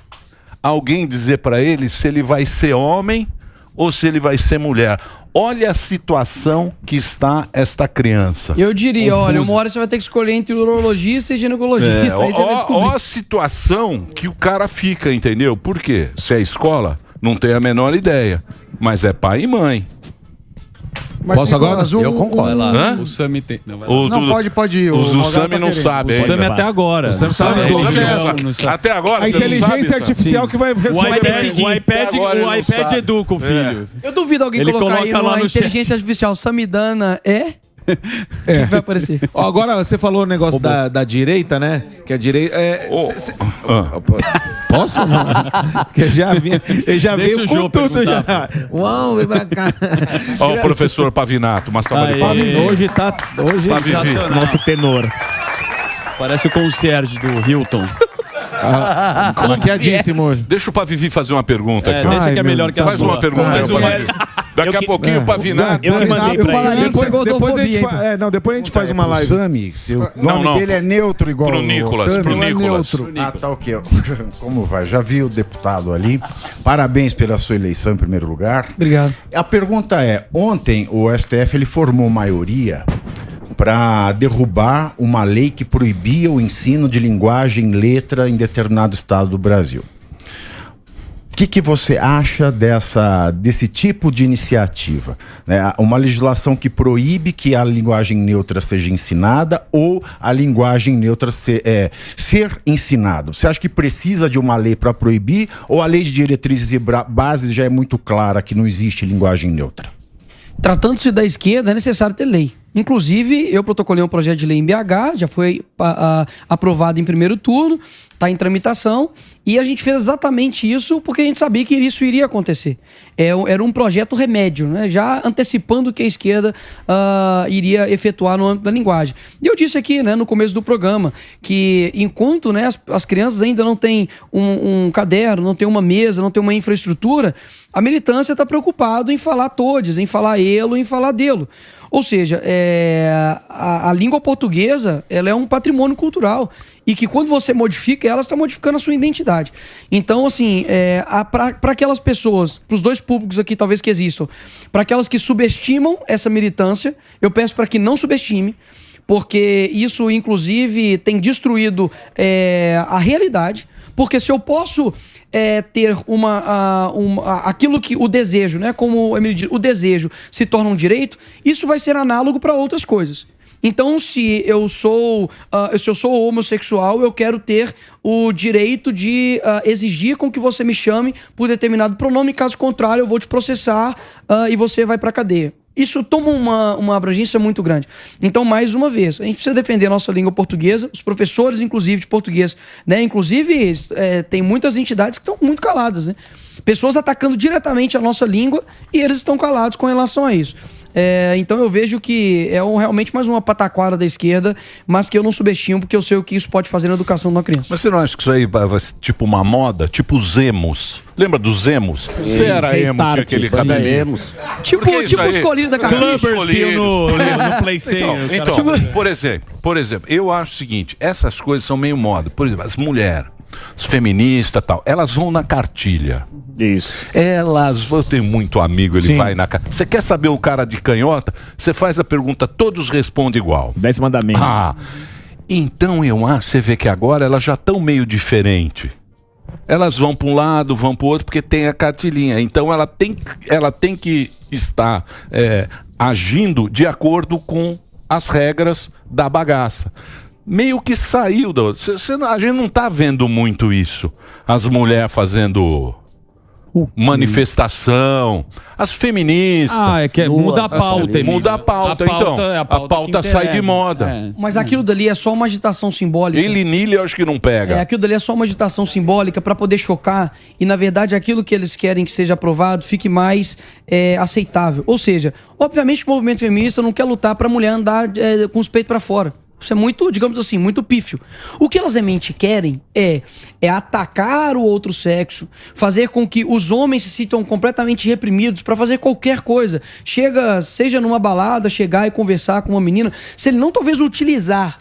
Speaker 2: alguém dizer pra ele se ele vai ser homem ou se ele vai ser mulher? Olha a situação que está esta criança.
Speaker 4: Eu diria, olha, uma hora você vai ter que escolher entre urologista e ginecologista. Aí você vai descobrir.
Speaker 2: Olha a situação que o cara fica, entendeu? Por quê? Se é escola, não tem a menor ideia. Mas é pai e mãe.
Speaker 1: Mas
Speaker 3: posso agora?
Speaker 1: Eu concordo.
Speaker 5: O Sami tem. Não,
Speaker 1: pode ir.
Speaker 2: O Sami não sabe.
Speaker 5: O Sami até agora.
Speaker 3: O Sami sabe.
Speaker 2: Até agora.
Speaker 3: A inteligência artificial que vai responder.
Speaker 5: O iPad educa o filho.
Speaker 4: Eu duvido alguém colocar aí uma inteligência artificial Samidana o que vai aparecer?
Speaker 3: Agora, você falou o negócio da direita, né? Que a direita... Posso? Porque já veio com tudo já. Uau, vem pra cá.
Speaker 2: Ó, o professor Pavinato, uma salva de palmas.
Speaker 3: Hoje tá...
Speaker 6: Nosso tenor.
Speaker 5: Parece o concierge do Hilton.
Speaker 3: Maquiadíssimo hoje.
Speaker 2: Deixa o Pavivi fazer uma pergunta aqui.
Speaker 5: Deixa que é melhor que a
Speaker 2: Faz
Speaker 5: sua.
Speaker 2: uma pergunta aí, Pavivi. Daqui a pouquinho o Pavinato...
Speaker 6: Eu que mandei pra ele.
Speaker 3: Depois a gente faz uma live.
Speaker 1: Sami, o nome dele é neutro igual
Speaker 2: pro Nicolas.
Speaker 1: Pro Nicolas. Tá ok. Como vai? Já vi o deputado ali. Parabéns pela sua eleição em primeiro lugar.
Speaker 4: Obrigado.
Speaker 1: A pergunta é, ontem o STF ele formou maioria para derrubar uma lei que proibia o ensino de linguagem e letra em determinado estado do Brasil. O que você acha desse tipo de iniciativa? Uma legislação que proíbe que a linguagem neutra seja ensinada ou a linguagem neutra ser ensinada? Você acha que precisa de uma lei para proibir ou a lei de diretrizes e bases já é muito clara que não existe linguagem neutra?
Speaker 4: Tratando-se da esquerda, é necessário ter lei. Inclusive, eu protocolei um projeto de lei em BH, já foi aprovado em primeiro turno, está em tramitação, e a gente fez exatamente isso porque a gente sabia que isso iria acontecer. Era um projeto remédio, né? Já antecipando o que a esquerda iria efetuar no âmbito da linguagem. E eu disse aqui, né, no começo do programa, que enquanto, né, as crianças ainda não têm um caderno, não têm uma mesa, não têm uma infraestrutura, a militância está preocupada em falar todes, em falar elo, em falar delo. Ou seja, a língua portuguesa, ela é um patrimônio cultural e que quando você modifica, ela está modificando a sua identidade. Então, assim, para aquelas pessoas, para os dois públicos aqui talvez que existam, para aquelas que subestimam essa militância, eu peço para que não subestime, porque isso, inclusive, tem destruído a realidade. Porque se eu posso ter aquilo que o desejo, né? Como o Emílio diz, o desejo se torna um direito, isso vai ser análogo para outras coisas. Então, se eu sou homossexual, eu quero ter o direito de exigir com que você me chame por determinado pronome, caso contrário, eu vou te processar e você vai para a cadeia. Isso toma uma abrangência muito grande. Então, mais uma vez, a gente precisa defender a nossa língua portuguesa, os professores, inclusive, de português, né? Inclusive, tem muitas entidades que estão muito caladas, né? Pessoas atacando diretamente a nossa língua e eles estão calados com relação a isso. Então eu vejo que é realmente mais uma pataquara da esquerda, mas que eu não subestimo, porque eu sei o que isso pode fazer na educação de uma criança.
Speaker 2: Mas você não acha que isso aí vai ser tipo uma moda? Tipo os emos. Lembra dos emos? Você era emo, tinha aquele cabelinho.
Speaker 4: Tipo os colírios da cabeça.
Speaker 5: no Play Center.
Speaker 2: Então, por exemplo, eu acho o seguinte, essas coisas são meio moda. Por exemplo, as mulheres, as feministas e tal, elas vão na cartilha.
Speaker 6: Isso.
Speaker 2: Eu tenho muito amigo, ele vai na cartilha. Você quer saber o cara de canhota? Você faz a pergunta, todos respondem igual.
Speaker 6: 10 mandamentos.
Speaker 2: Então você vê que agora elas já estão meio diferentes. Elas vão para um lado, vão para o outro, porque tem a cartilhinha. Então ela tem que estar agindo de acordo com as regras da bagaça. Meio que saiu a gente não está vendo muito isso. As mulheres fazendo manifestação, as feministas.
Speaker 5: Muda a pauta.
Speaker 2: Muda a pauta, então. A pauta sai de moda.
Speaker 4: Mas aquilo dali é só uma agitação simbólica.
Speaker 2: Ele eu acho que não pega.
Speaker 4: Aquilo dali é só uma agitação simbólica para poder chocar e, na verdade, aquilo que eles querem que seja aprovado fique mais aceitável. Ou seja, obviamente o movimento feminista não quer lutar para a mulher andar com os peitos para fora. Isso é muito, digamos assim, muito pífio. O que elas realmente querem é atacar o outro sexo, fazer com que os homens se sintam completamente reprimidos para fazer qualquer coisa. Seja numa balada, chegar e conversar com uma menina, se ele não talvez utilizar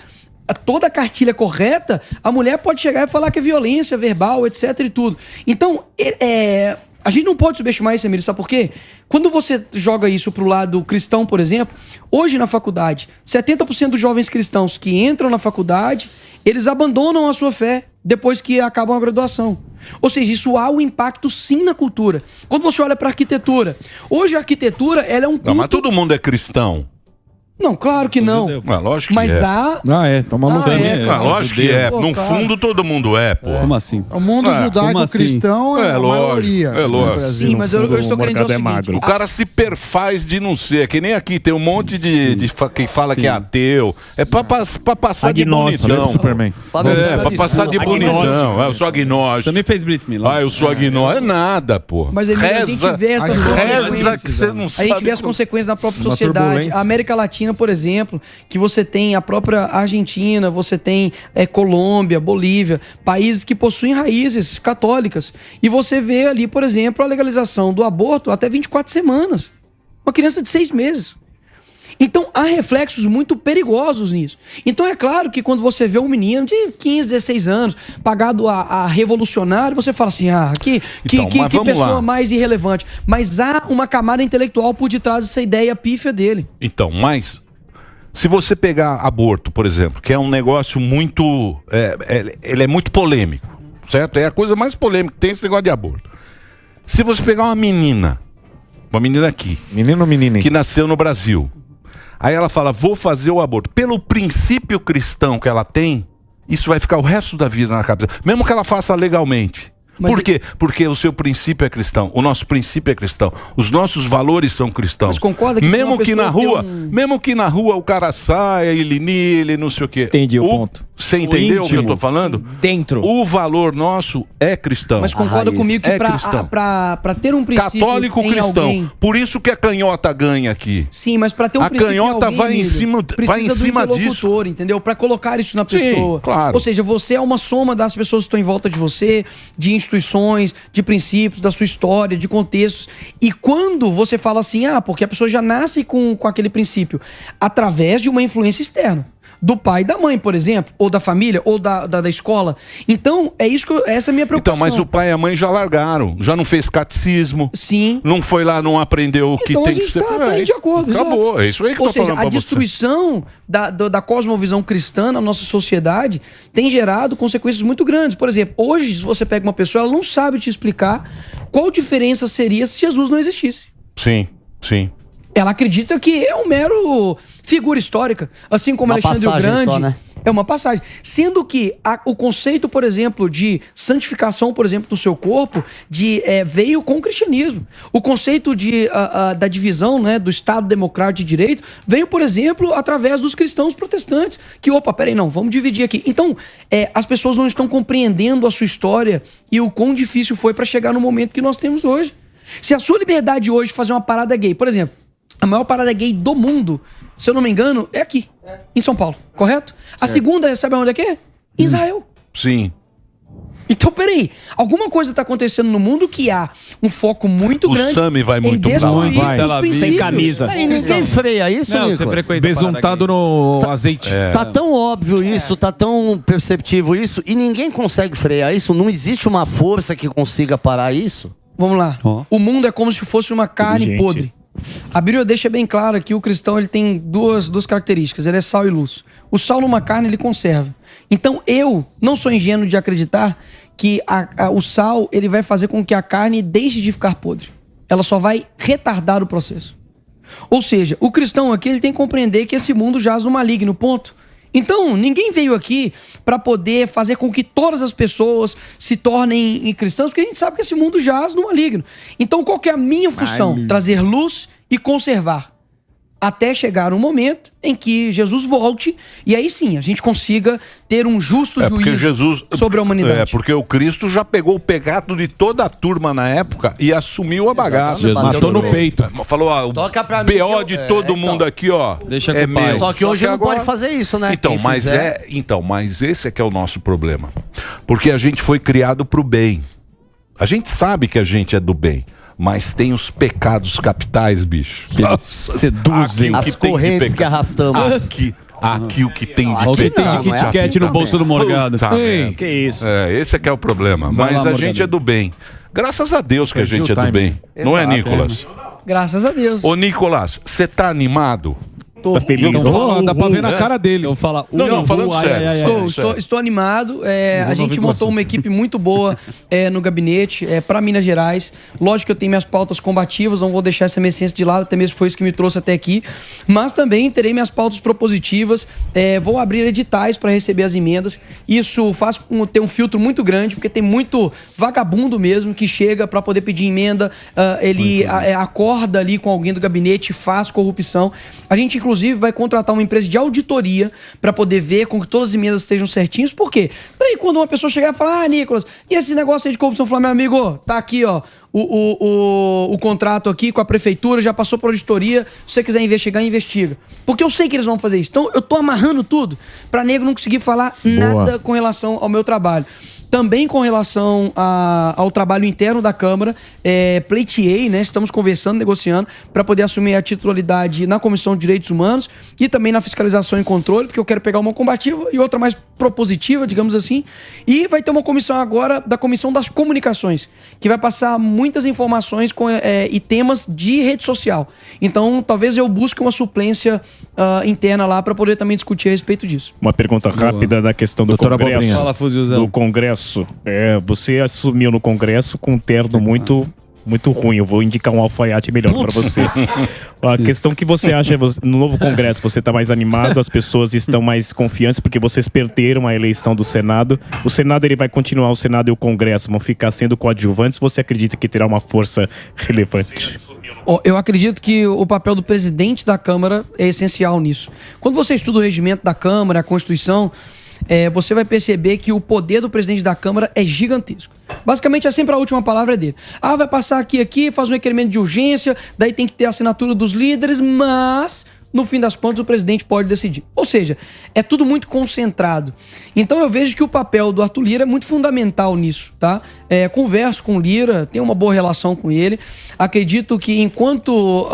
Speaker 4: toda a cartilha correta, a mulher pode chegar e falar que é violência verbal, etc e tudo. Então, a gente não pode subestimar isso, Emílio, sabe por quê? Quando você joga isso pro lado cristão, por exemplo, hoje na faculdade, 70% dos jovens cristãos que entram na faculdade, eles abandonam a sua fé depois que acabam a graduação. Ou seja, isso há um impacto sim na cultura. Quando você olha para a arquitetura, hoje a arquitetura, ela é um culto...
Speaker 2: Não, mas todo mundo é cristão.
Speaker 4: Não, claro que não.
Speaker 2: Lógico que
Speaker 4: mas
Speaker 3: tomamos
Speaker 2: lógico que é. No fundo, todo mundo é, pô.
Speaker 5: Como assim?
Speaker 8: O mundo judaico-cristão é a maioria.
Speaker 2: É lógico.
Speaker 4: Sim, mas eu estou querendo dizer o seguinte.
Speaker 2: O cara se perfaz de não ser. Que nem aqui, tem um monte de quem fala que é ateu. É pra passar de bonitão. Pra passar de bonitão. Eu sou agnóstico.
Speaker 5: Você me fez Brit Milá.
Speaker 2: Eu sou agnóstico. É nada, pô.
Speaker 4: Mas a gente vê essas
Speaker 2: consequências. Que você não sabe.
Speaker 4: A gente vê as consequências na própria sociedade. A América Latina, por exemplo, que você tem a própria Argentina, você tem Colômbia, Bolívia, países que possuem raízes católicas. E você vê ali, por exemplo, a legalização do aborto até 24 semanas. Uma criança de 6 meses. Então, há reflexos muito perigosos nisso. Então, é claro que quando você vê um menino de 15, 16 anos, pagado a revolucionário, você fala assim, que pessoa mais irrelevante. Mas há uma camada intelectual por detrás dessa ideia pífia dele.
Speaker 2: Então, mas... Se você pegar aborto, por exemplo, que é um negócio muito... ele é muito polêmico, certo? É a coisa mais polêmica que tem esse negócio de aborto. Se você pegar uma menina aqui...
Speaker 3: Menino ou menina?
Speaker 2: Que nasceu no Brasil. Aí ela fala, vou fazer o aborto. Pelo princípio cristão que ela tem, isso vai ficar o resto da vida na cabeça. Mesmo que ela faça legalmente. Por quê? Porque o seu princípio é cristão, o nosso princípio é cristão, os nossos valores são cristãos.
Speaker 4: Mas concorda que
Speaker 2: mesmo que na rua o cara saia, ele não sei o quê.
Speaker 6: Entendi o ponto.
Speaker 2: Você entendeu o que eu tô falando?
Speaker 6: Dentro.
Speaker 2: O valor nosso é cristão.
Speaker 4: Mas concorda comigo que pra ter um princípio
Speaker 2: católico cristão.
Speaker 4: Alguém...
Speaker 2: Por isso que a canhota ganha aqui.
Speaker 4: Sim, mas pra ter um princípio
Speaker 2: canhota
Speaker 4: alguém,
Speaker 2: vai em cima disso.
Speaker 4: Entendeu? Pra colocar isso na pessoa.
Speaker 2: Sim, claro.
Speaker 4: Ou seja, você é uma soma das pessoas que estão em volta de você, de instituições, de princípios, da sua história, de contextos. E quando você fala assim, porque a pessoa já nasce com aquele princípio, através de uma influência externa. Do pai e da mãe, por exemplo, ou da família, ou da escola. Então, essa é a minha preocupação.
Speaker 2: Então, mas o pai e a mãe já largaram, já não fez catecismo.
Speaker 4: Sim.
Speaker 2: Não foi lá, não aprendeu o que tem que ser.
Speaker 4: Então, a gente tá de acordo.
Speaker 2: Acabou,
Speaker 4: exato.
Speaker 2: é isso aí que eu tô falando pra você.
Speaker 4: Ou seja, a destruição da cosmovisão cristã na nossa sociedade tem gerado consequências muito grandes. Por exemplo, hoje, se você pega uma pessoa, ela não sabe te explicar qual diferença seria se Jesus não existisse.
Speaker 2: Sim, sim.
Speaker 4: Ela acredita que é um mero figura histórica, assim como Alexandre o Grande. Só, né? É uma passagem. Sendo que o conceito, por exemplo, de santificação, por exemplo, do seu corpo, veio com o cristianismo. O conceito da divisão, né, do Estado Democrático de Direito veio, por exemplo, através dos cristãos protestantes. Que, peraí, não, vamos dividir aqui. Então, as pessoas não estão compreendendo a sua história e o quão difícil foi para chegar no momento que nós temos hoje. Se a sua liberdade hoje de fazer uma parada gay, por exemplo, a maior parada gay do mundo, se eu não me engano, é aqui, em São Paulo, correto? A segunda, sabe onde é que é? Em Israel.
Speaker 2: Sim.
Speaker 4: Então, peraí, alguma coisa está acontecendo no mundo que há um foco muito grande.
Speaker 2: O Sami vai muito
Speaker 4: em destruir os princípios.
Speaker 6: Sem camisa.
Speaker 7: E ninguém freia isso,
Speaker 5: Não,
Speaker 7: Nicolas?
Speaker 5: você frequenta
Speaker 3: Besuntado no azeite.
Speaker 7: Tá tão óbvio isso, tá tão perceptível isso, e ninguém consegue frear isso? Não existe uma força que consiga parar isso?
Speaker 4: Vamos lá. O mundo é como se fosse uma carne
Speaker 6: Gente.
Speaker 4: podre. A Bíblia deixa bem claro que o cristão ele tem duas características. Ele é sal e luz. O sal numa carne ele conserva. Então eu não sou ingênuo de acreditar que o sal ele vai fazer com que a carne deixe de ficar podre. Ela só vai retardar o processo. Ou seja, o cristão aqui ele tem que compreender que esse mundo jaz no maligno, ponto. Então, ninguém veio aqui para poder fazer com que todas as pessoas se tornem cristãos, porque a gente sabe que esse mundo jaz no maligno. Então, qual que é a minha função? Trazer luz e conservar. Até chegar um momento em que Jesus volte e aí sim a gente consiga ter um justo juízo sobre a humanidade.
Speaker 2: Porque o Cristo já pegou o pecado de toda a turma na época e assumiu a bagaça.
Speaker 3: Matou no peito.
Speaker 2: Falou, ó, o BO de todo mundo aqui, ó.
Speaker 5: Deixa com o pai.
Speaker 7: Só que hoje não pode fazer isso, né?
Speaker 2: Então, mas esse é que é o nosso problema. Porque a gente foi criado pro bem. A gente sabe que a gente é do bem. Mas tem os pecados capitais, bicho.
Speaker 7: Seduzem. As correntes que arrastamos.
Speaker 2: Aqui o que tem de
Speaker 5: O que tem de Kit Kat no bolso do Morgado.
Speaker 6: Que isso.
Speaker 2: Esse é que é o problema. Mas a gente é do bem. Graças a Deus que a gente é do bem. Não é, Nicolas?
Speaker 4: Graças a Deus.
Speaker 2: Ô, Nicolas, você tá animado?
Speaker 6: Tá feliz?
Speaker 3: Dá pra ver na cara dele.
Speaker 5: Então fala...
Speaker 2: Não, falando sério.
Speaker 4: Estou animado. A gente montou uma equipe muito boa no gabinete para Minas Gerais. Lógico que eu tenho minhas pautas combativas, não vou deixar essa minha essência de lado, até mesmo foi isso que me trouxe até aqui. Mas também terei minhas pautas propositivas. Vou abrir editais para receber as emendas. Isso faz ter um filtro muito grande, porque tem muito vagabundo mesmo que chega para poder pedir emenda. Ele acorda ali com alguém do gabinete, faz corrupção. A gente, inclusive, vai contratar uma empresa de auditoria para poder ver com que todas as emendas estejam certinhas. Por quê? Daí quando uma pessoa chegar e falar, Nicolas, e esse negócio aí de corrupção? Falar, meu amigo, tá aqui, ó, o contrato aqui com a prefeitura, já passou por auditoria, se você quiser investigar, investiga. Porque eu sei que eles vão fazer isso. Então eu tô amarrando tudo para nego não conseguir falar nada com relação ao meu trabalho. Também com relação ao trabalho interno da Câmara, pleiteei, né? Estamos conversando, negociando, para poder assumir a titularidade na Comissão de Direitos Humanos e também na Fiscalização e Controle, porque eu quero pegar uma combativa e outra mais propositiva, digamos assim. E vai ter uma comissão agora da Comissão das Comunicações, que vai passar muitas informações e temas de rede social. Então, talvez eu busque uma suplência interna lá para poder também discutir a respeito disso.
Speaker 6: Uma pergunta rápida da questão do Congresso.
Speaker 5: Fala, Fuzilzão.
Speaker 6: Do Congresso. Você assumiu no Congresso com um terno muito ruim. Eu vou indicar um alfaiate melhor para você. A questão que você acha, no novo Congresso, você está mais animado, as pessoas estão mais confiantes porque vocês perderam a eleição do Senado. O Senado ele vai continuar, o Senado e o Congresso vão ficar sendo coadjuvantes. Você acredita que terá uma força relevante?
Speaker 4: Eu acredito que o papel do presidente da Câmara é essencial nisso. Quando você estuda o regimento da Câmara, a Constituição, você vai perceber que o poder do presidente da Câmara é gigantesco. Basicamente, sempre a última palavra é dele. Vai passar aqui, faz um requerimento de urgência, daí tem que ter a assinatura dos líderes, mas, no fim das contas, o presidente pode decidir. Ou seja, é tudo muito concentrado. Então, eu vejo que o papel do Arthur Lira é muito fundamental nisso, tá? Converso com o Lira, tenho uma boa relação com ele. Acredito que enquanto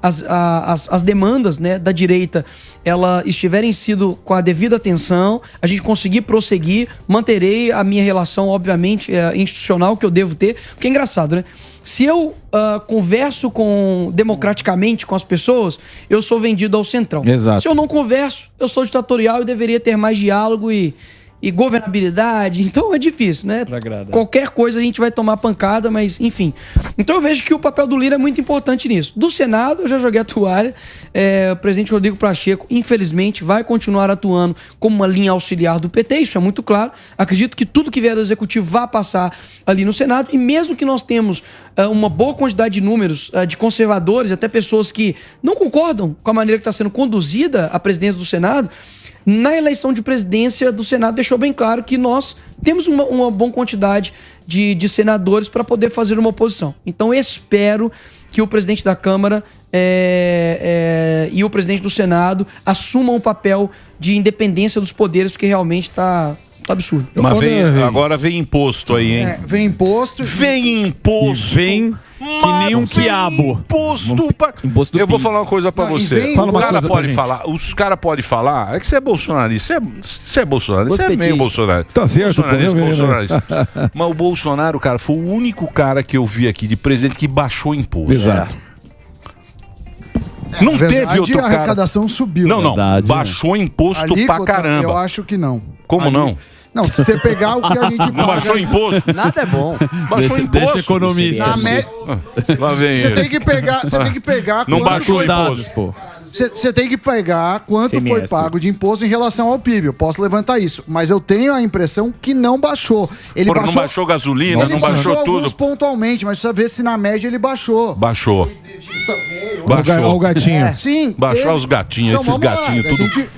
Speaker 4: as demandas, né, da direita elas estiverem sido com a devida atenção, a gente conseguir prosseguir, manterei a minha relação, obviamente, institucional que eu devo ter. Porque é engraçado, né? Se eu converso democraticamente com as pessoas, eu sou vendido ao centrão.
Speaker 3: Exato.
Speaker 4: Se eu não converso, eu sou ditatorial e deveria ter mais diálogo e governabilidade. Então é difícil, né? Qualquer coisa a gente vai tomar pancada, mas enfim. Então eu vejo que o papel do Lira é muito importante nisso. Do Senado, eu já joguei a toalha. O presidente Rodrigo Pacheco, infelizmente, vai continuar atuando como uma linha auxiliar do PT, isso é muito claro. Acredito que tudo que vier do Executivo vai passar ali no Senado. E mesmo que nós temos uma boa quantidade de números de conservadores, até pessoas que não concordam com a maneira que está sendo conduzida a presidência do Senado, na eleição de presidência do Senado deixou bem claro que nós temos uma boa quantidade de senadores para poder fazer uma oposição. Então espero que o presidente da Câmara e o presidente do Senado assumam um papel de independência dos poderes, porque realmente tá absurdo.
Speaker 2: Mas agora vem imposto aí, hein?
Speaker 8: Vem imposto.
Speaker 2: Vem imposto.
Speaker 5: Vem que nem um quiabo.
Speaker 2: Imposto. Eu vou falar uma coisa pra você. O cara pode falar, os caras podem falar, é que você é bolsonarista. Você é bolsonarista, você é meio bolsonarista.
Speaker 3: Tá certo,
Speaker 2: bolsonarista. Mas o Bolsonaro, cara, foi o único cara que eu vi aqui de presidente que baixou imposto.
Speaker 3: Exato.
Speaker 2: Não teve outro cara.
Speaker 8: A arrecadação subiu.
Speaker 2: Não, baixou imposto pra caramba.
Speaker 8: Eu acho que não.
Speaker 2: Como não?
Speaker 8: Não, se você pegar o que a gente paga...
Speaker 2: Não baixou imposto?
Speaker 7: Nada é bom.
Speaker 2: Baixou imposto.
Speaker 5: Deixa economista.
Speaker 2: Lá vem
Speaker 8: Você tem que pegar...
Speaker 2: Não baixou dados, pô.
Speaker 8: Você tem que pegar quanto foi pago de imposto em relação ao PIB. Eu posso levantar isso. Mas eu tenho a impressão que não baixou.
Speaker 2: Não baixou gasolina, não baixou tudo.
Speaker 8: Alguns pontualmente, mas precisa ver se na média ele baixou.
Speaker 2: Baixou.
Speaker 3: Olha o gatinho.
Speaker 8: Sim.
Speaker 2: Baixar os gatinhos, esses gatinhos, tudo.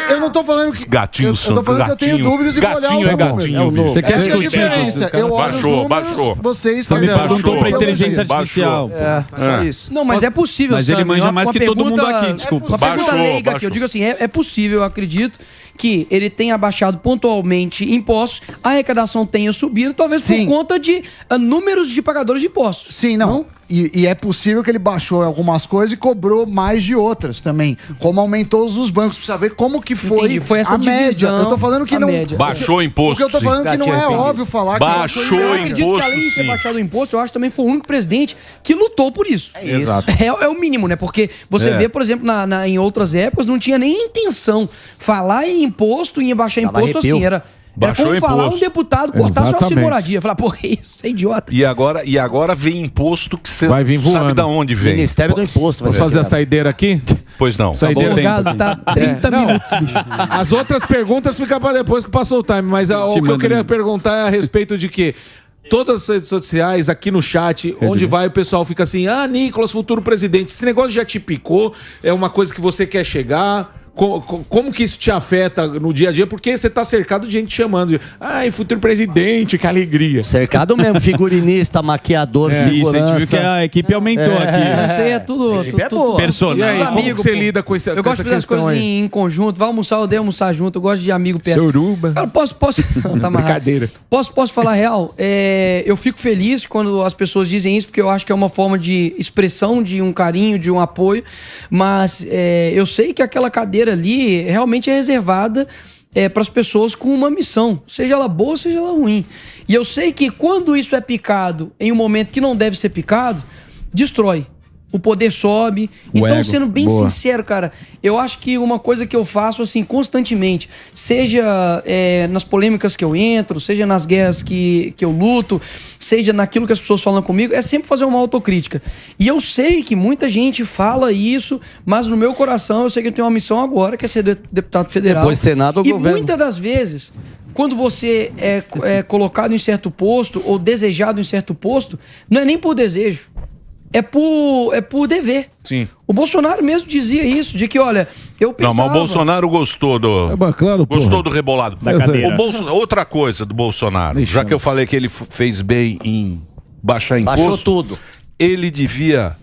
Speaker 8: Eu não tô falando que...
Speaker 2: Gatinhos são.
Speaker 8: Eu tô falando que eu tenho dúvidas e vou olhar os
Speaker 2: gatinho.
Speaker 5: Você quer
Speaker 8: essa é a diferença. Eu olho os números,
Speaker 2: baixou.
Speaker 8: Vocês
Speaker 5: me perguntou pra inteligência artificial.
Speaker 8: Só isso.
Speaker 4: Não, mas é possível,
Speaker 5: Mas ele manja mais que todo mundo aqui, desculpa.
Speaker 4: Uma pergunta leiga aqui, eu digo assim, é possível, eu acredito, que ele tenha baixado pontualmente impostos, a arrecadação tenha subido, talvez por conta de números de pagadores de impostos.
Speaker 8: Sim, não? E é possível que ele baixou algumas coisas e cobrou mais de outras também. Como aumentou os dos bancos. Precisa ver como que foi
Speaker 4: essa
Speaker 8: a média. Eu tô falando que não...
Speaker 4: Média.
Speaker 2: Baixou imposto,
Speaker 8: o que eu tô falando que não é óbvio falar que
Speaker 2: baixou imposto,
Speaker 4: eu acredito que além de ter baixado o imposto, eu acho que também foi o único presidente que lutou por isso.
Speaker 3: Exato.
Speaker 4: É o mínimo, né? Porque você vê, por exemplo, em outras épocas, não tinha nem intenção. Falar em imposto, em baixar imposto, assim, era como falar um deputado cortar sua auxílio-moradia. Falar, porra, isso é idiota.
Speaker 2: E agora vem imposto que você
Speaker 3: vai vir voando.
Speaker 2: Sabe de onde vem.
Speaker 7: Ministério do Imposto.
Speaker 3: Vamos fazer a saideira aqui?
Speaker 2: Pois não.
Speaker 3: Saideira.
Speaker 4: Tá 30 minutos, bicho.
Speaker 3: As outras perguntas ficam para depois que passou o time. Mas o que eu queria perguntar é a respeito de que todas as redes sociais, aqui no chat, onde vai o pessoal fica assim, Nicolas, futuro presidente, esse negócio já te picou, é uma coisa que você quer chegar... Como que isso te afeta no dia a dia? Porque você tá cercado de gente chamando futuro presidente, que alegria.
Speaker 7: Cercado mesmo, figurinista, maquiador, segurança.
Speaker 5: Isso, a gente viu que a equipe aumentou aqui.
Speaker 4: Isso aí é tudo
Speaker 5: personagem.
Speaker 3: E aí, como que você lida com
Speaker 4: eu gosto de fazer as coisas em conjunto. Vai almoçar, eu odeio almoçar junto. Eu gosto de amigo perto.
Speaker 3: Suruba.
Speaker 4: Cara, posso tá
Speaker 3: brincadeira.
Speaker 4: Posso falar real? Eu fico feliz quando as pessoas dizem isso, porque eu acho que é uma forma de expressão, de um carinho, de um apoio. Mas eu sei que aquela cadeira ali realmente é reservada para as pessoas com uma missão, seja ela boa, seja ela ruim. E eu sei que quando isso é picado em um momento que não deve ser picado, destrói. O poder sobe. Então, sendo bem sincero, cara, eu acho que uma coisa que eu faço assim constantemente, seja nas polêmicas que eu entro, seja nas guerras que eu luto, seja naquilo que as pessoas falam comigo, é sempre fazer uma autocrítica. E eu sei que muita gente fala isso, mas no meu coração eu sei que eu tenho uma missão agora, que é ser deputado federal.
Speaker 7: Depois Senado ou governo.
Speaker 4: E muitas das vezes, quando você é colocado em certo posto ou desejado em certo posto, não é nem por desejo. É por dever.
Speaker 3: Sim.
Speaker 4: O Bolsonaro mesmo dizia isso, de que, olha, eu pensava...
Speaker 2: Não, mas o Bolsonaro gostou do... Gostou do rebolado. Outra coisa do Bolsonaro, já que eu falei que ele fez bem em baixar imposto...
Speaker 7: Baixou tudo.
Speaker 2: Ele devia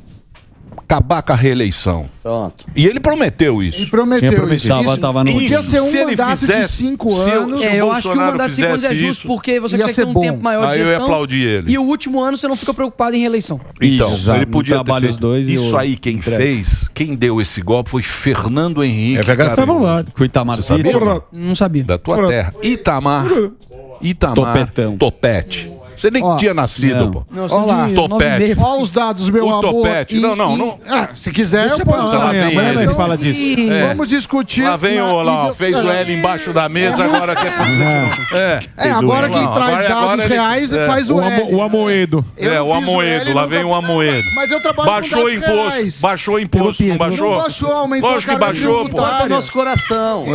Speaker 2: acabar com a reeleição.
Speaker 7: Pronto.
Speaker 2: E ele prometeu isso.
Speaker 8: Ele prometeu isso.
Speaker 5: Tava no
Speaker 8: Podia ser um mandato de 5 anos.
Speaker 4: Eu acho que o mandato de 5 anos é justo, porque você consegue ter um tempo maior de
Speaker 2: gestão.
Speaker 4: Aí
Speaker 2: eu ia aplaudir ele.
Speaker 4: E o último ano você não fica preocupado em reeleição.
Speaker 2: Então, ele podia
Speaker 5: ter feito
Speaker 2: os dois. Isso aí, quem fez, quem deu esse golpe foi Fernando Henrique.
Speaker 5: Com Itamar
Speaker 2: Filho.
Speaker 4: Não sabia.
Speaker 2: Da tua terra. Itamar. Topete. Você nem tinha nascido, pô.
Speaker 4: Olha lá,
Speaker 2: Topete.
Speaker 8: Olha os dados, meu amor.
Speaker 2: Topete. Não.
Speaker 8: Se quiser, eu posso.
Speaker 3: Amanhã nós fala disso.
Speaker 8: Vamos discutir.
Speaker 2: Lá vem fez o L embaixo da mesa, agora quer fazer.
Speaker 8: Agora quem traz dados reais faz o L.
Speaker 3: O Amoedo.
Speaker 2: O Amoedo, lá vem o Amoedo.
Speaker 8: Mas eu trabalho
Speaker 2: baixou
Speaker 8: com dados reais.
Speaker 2: Baixou imposto, não baixou?
Speaker 8: Não baixou, aumentou
Speaker 2: Lógico que baixou, pô.
Speaker 7: Tá no nosso coração.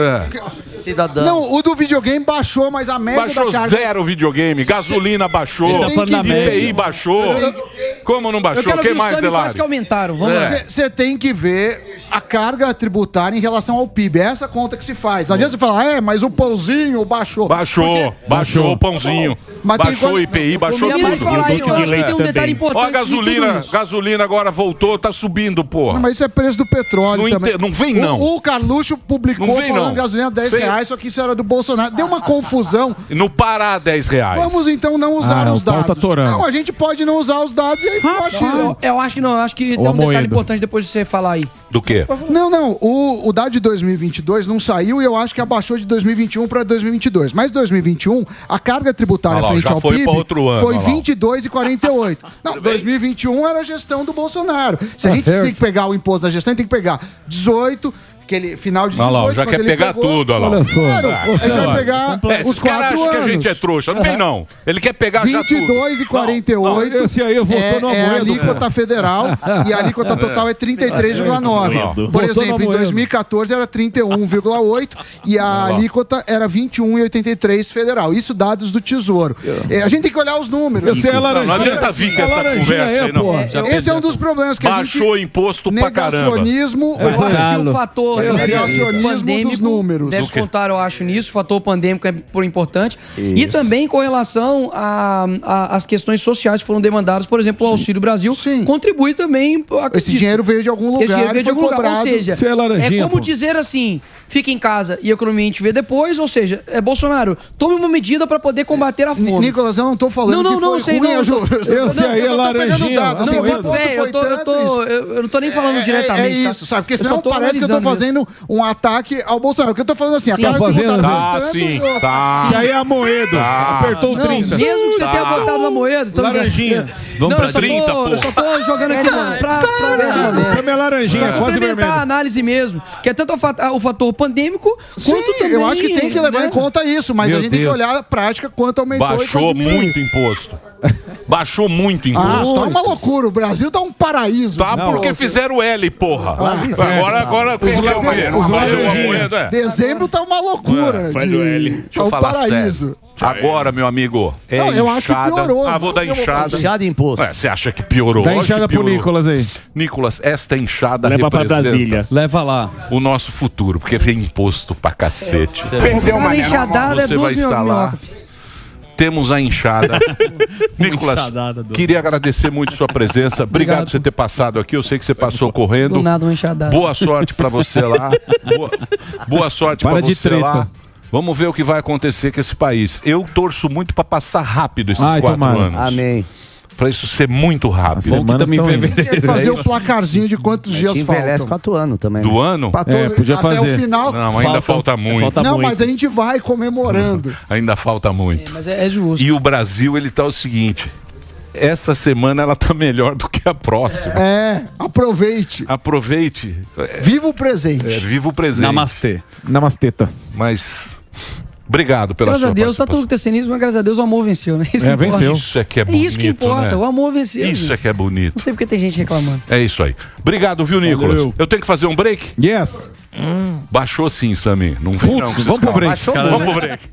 Speaker 7: Cidadão.
Speaker 8: Não, o do videogame baixou, mas a média
Speaker 2: baixou
Speaker 8: da carga...
Speaker 2: zero videogame, gasolina baixou, IPI baixou. Como não baixou? O que mais,
Speaker 4: quase que aumentaram. Vamos lá.
Speaker 8: Você tem que ver a carga tributária em relação ao PIB. É essa conta que se faz. Às vezes você fala, mas o pãozinho baixou.
Speaker 2: Baixou o pãozinho. Baixou o IPI, baixou tudo.
Speaker 6: Tem
Speaker 4: um detalhe importante.
Speaker 2: Ó, gasolina agora voltou, tá subindo, porra.
Speaker 8: Mas isso é preço do petróleo também.
Speaker 2: Não vem, não.
Speaker 8: O Carluxo publicou falando gasolina R$10, só que isso era do Bolsonaro. Deu uma confusão.
Speaker 2: No Pará, R$10.
Speaker 8: Vamos então não usar os dados. Não, a gente pode não usar os dados e aí
Speaker 4: eu acho que não. Eu acho que tem um detalhe importante depois de você falar aí.
Speaker 2: Do quê?
Speaker 8: Não. O dado de 2022 não saiu e eu acho que abaixou de 2021 para 2022. Mas 2021, a carga tributária frente ao PIB foi 22,48. Não, 2021 era a gestão do Bolsonaro. Se a gente tem que pegar o imposto da gestão, tem que pegar 18... Aquele final de 18,
Speaker 2: olha lá, já quer pegar tudo, olha lá.
Speaker 8: Olha só. Claro, a gente vai pegar os 4 anos.
Speaker 2: Que a gente é trouxa. Não vem, não. Ele quer pegar
Speaker 8: 22,48
Speaker 3: esse aí eu votou no
Speaker 8: é a alíquota federal e a alíquota total é 33,9. Por exemplo, em 2014 era 31,8 e a alíquota era 21,83 federal. Isso dados do Tesouro. A gente tem que olhar os números.
Speaker 2: Não adianta vir com essa conversa aí, não.
Speaker 8: Esse é um dos problemas que a gente...
Speaker 2: Baixou imposto pra caramba.
Speaker 8: Negacionismo...
Speaker 4: Eu acho que o fator
Speaker 8: pandêmico dos números.
Speaker 4: Deve contar, eu acho, nisso. O fator pandêmico é por importante. Isso. E também com relação às questões sociais que foram demandadas, por exemplo, o Auxílio Brasil contribui também.
Speaker 8: Esse dinheiro veio de algum lugar.
Speaker 4: Esse dinheiro veio de algum lugar. Ou seja,
Speaker 3: é
Speaker 4: como dizer assim, fica em casa e a economia a gente vê depois. Ou seja, Bolsonaro, tome uma medida para poder combater a fome.
Speaker 8: Nicolas, eu não tô falando que foi ruim.
Speaker 3: Esse aí é laranjinha.
Speaker 4: Eu não tô nem falando diretamente.
Speaker 8: É isso, sabe? Porque senão parece que eu tô fazendo um ataque ao Bolsonaro. Porque eu tô falando assim, a carga
Speaker 2: tributária... Tá.
Speaker 3: Isso aí é a Moedo. Apertou o 30.
Speaker 4: Mesmo que você tenha votado na Moedo...
Speaker 3: Laranjinha.
Speaker 2: Vamos pra 30, pô.
Speaker 4: Eu só tô jogando aqui pra
Speaker 3: Isso é laranjinha, quase vermelho.
Speaker 4: a análise mesmo. Que é tanto o fator pandêmico, quanto também...
Speaker 8: eu acho que tem que levar em conta isso, mas a gente tem que olhar a prática, quanto aumentou
Speaker 2: Baixou muito imposto. Baixou muito imposto.
Speaker 8: Tá uma loucura. O Brasil tá um paraíso.
Speaker 2: Tá, porque fizeram o L, porra. Agora
Speaker 8: dezembro tá uma loucura.
Speaker 2: Faz o L. Deixa eu falar
Speaker 8: paraíso.
Speaker 2: Agora, meu amigo,
Speaker 8: eu acho que piorou.
Speaker 2: Vou dar enxada.
Speaker 7: Enxada de imposto.
Speaker 2: Você acha que piorou?
Speaker 3: Dá enxada pro Nicolas aí.
Speaker 2: Nicolas, esta enxada
Speaker 6: leva pra Brasília.
Speaker 5: Leva lá.
Speaker 2: O nosso futuro, porque vem imposto pra cacete.
Speaker 4: Perdeu uma enxadada.
Speaker 2: Você vai instalar. Temos a enxada. Nicolas, queria agradecer muito sua presença. Obrigado por você ter passado aqui. Eu sei que você passou correndo.
Speaker 4: Do nada uma enxadada.
Speaker 2: Boa sorte pra você lá. Boa sorte pra você lá. Vamos ver o que vai acontecer com esse país. Eu torço muito pra passar rápido esses 4 anos.
Speaker 7: Amém.
Speaker 2: Pra isso ser muito rápido.
Speaker 3: Bom que também em fevereiro.
Speaker 8: Tem que fazer o placarzinho de quantos dias
Speaker 7: envelhece
Speaker 8: faltam.
Speaker 7: 4 anos também.
Speaker 2: Do ano?
Speaker 3: Podia
Speaker 8: até
Speaker 3: fazer.
Speaker 8: o final.
Speaker 2: Não, ainda falta muito.
Speaker 8: Mas a gente vai comemorando.
Speaker 2: Ainda falta muito.
Speaker 4: Mas é justo.
Speaker 2: E o Brasil, ele tá o seguinte... Essa semana ela tá melhor do que a próxima.
Speaker 8: Aproveite.
Speaker 2: Aproveite.
Speaker 8: Viva o presente.
Speaker 2: Viva o presente.
Speaker 5: Namastê.
Speaker 3: Namasteta.
Speaker 2: Mas... Obrigado pela
Speaker 4: graças
Speaker 2: sua
Speaker 4: a Deus, tá tudo tercenismo, mas graças a Deus o amor venceu, né? Isso que
Speaker 3: venceu.
Speaker 2: Isso é que é bonito,
Speaker 4: isso que importa,
Speaker 2: né?
Speaker 4: o amor venceu.
Speaker 2: Isso
Speaker 4: gente.
Speaker 2: é que é bonito.
Speaker 4: Não sei porque tem gente reclamando.
Speaker 2: É isso aí. Obrigado, viu, Nicolas?
Speaker 3: Valeu.
Speaker 2: Eu tenho que fazer um break?
Speaker 3: Yes.
Speaker 2: Baixou sim, Samir. Não vem não.
Speaker 3: Vamos pro break.
Speaker 2: Vamos pro break.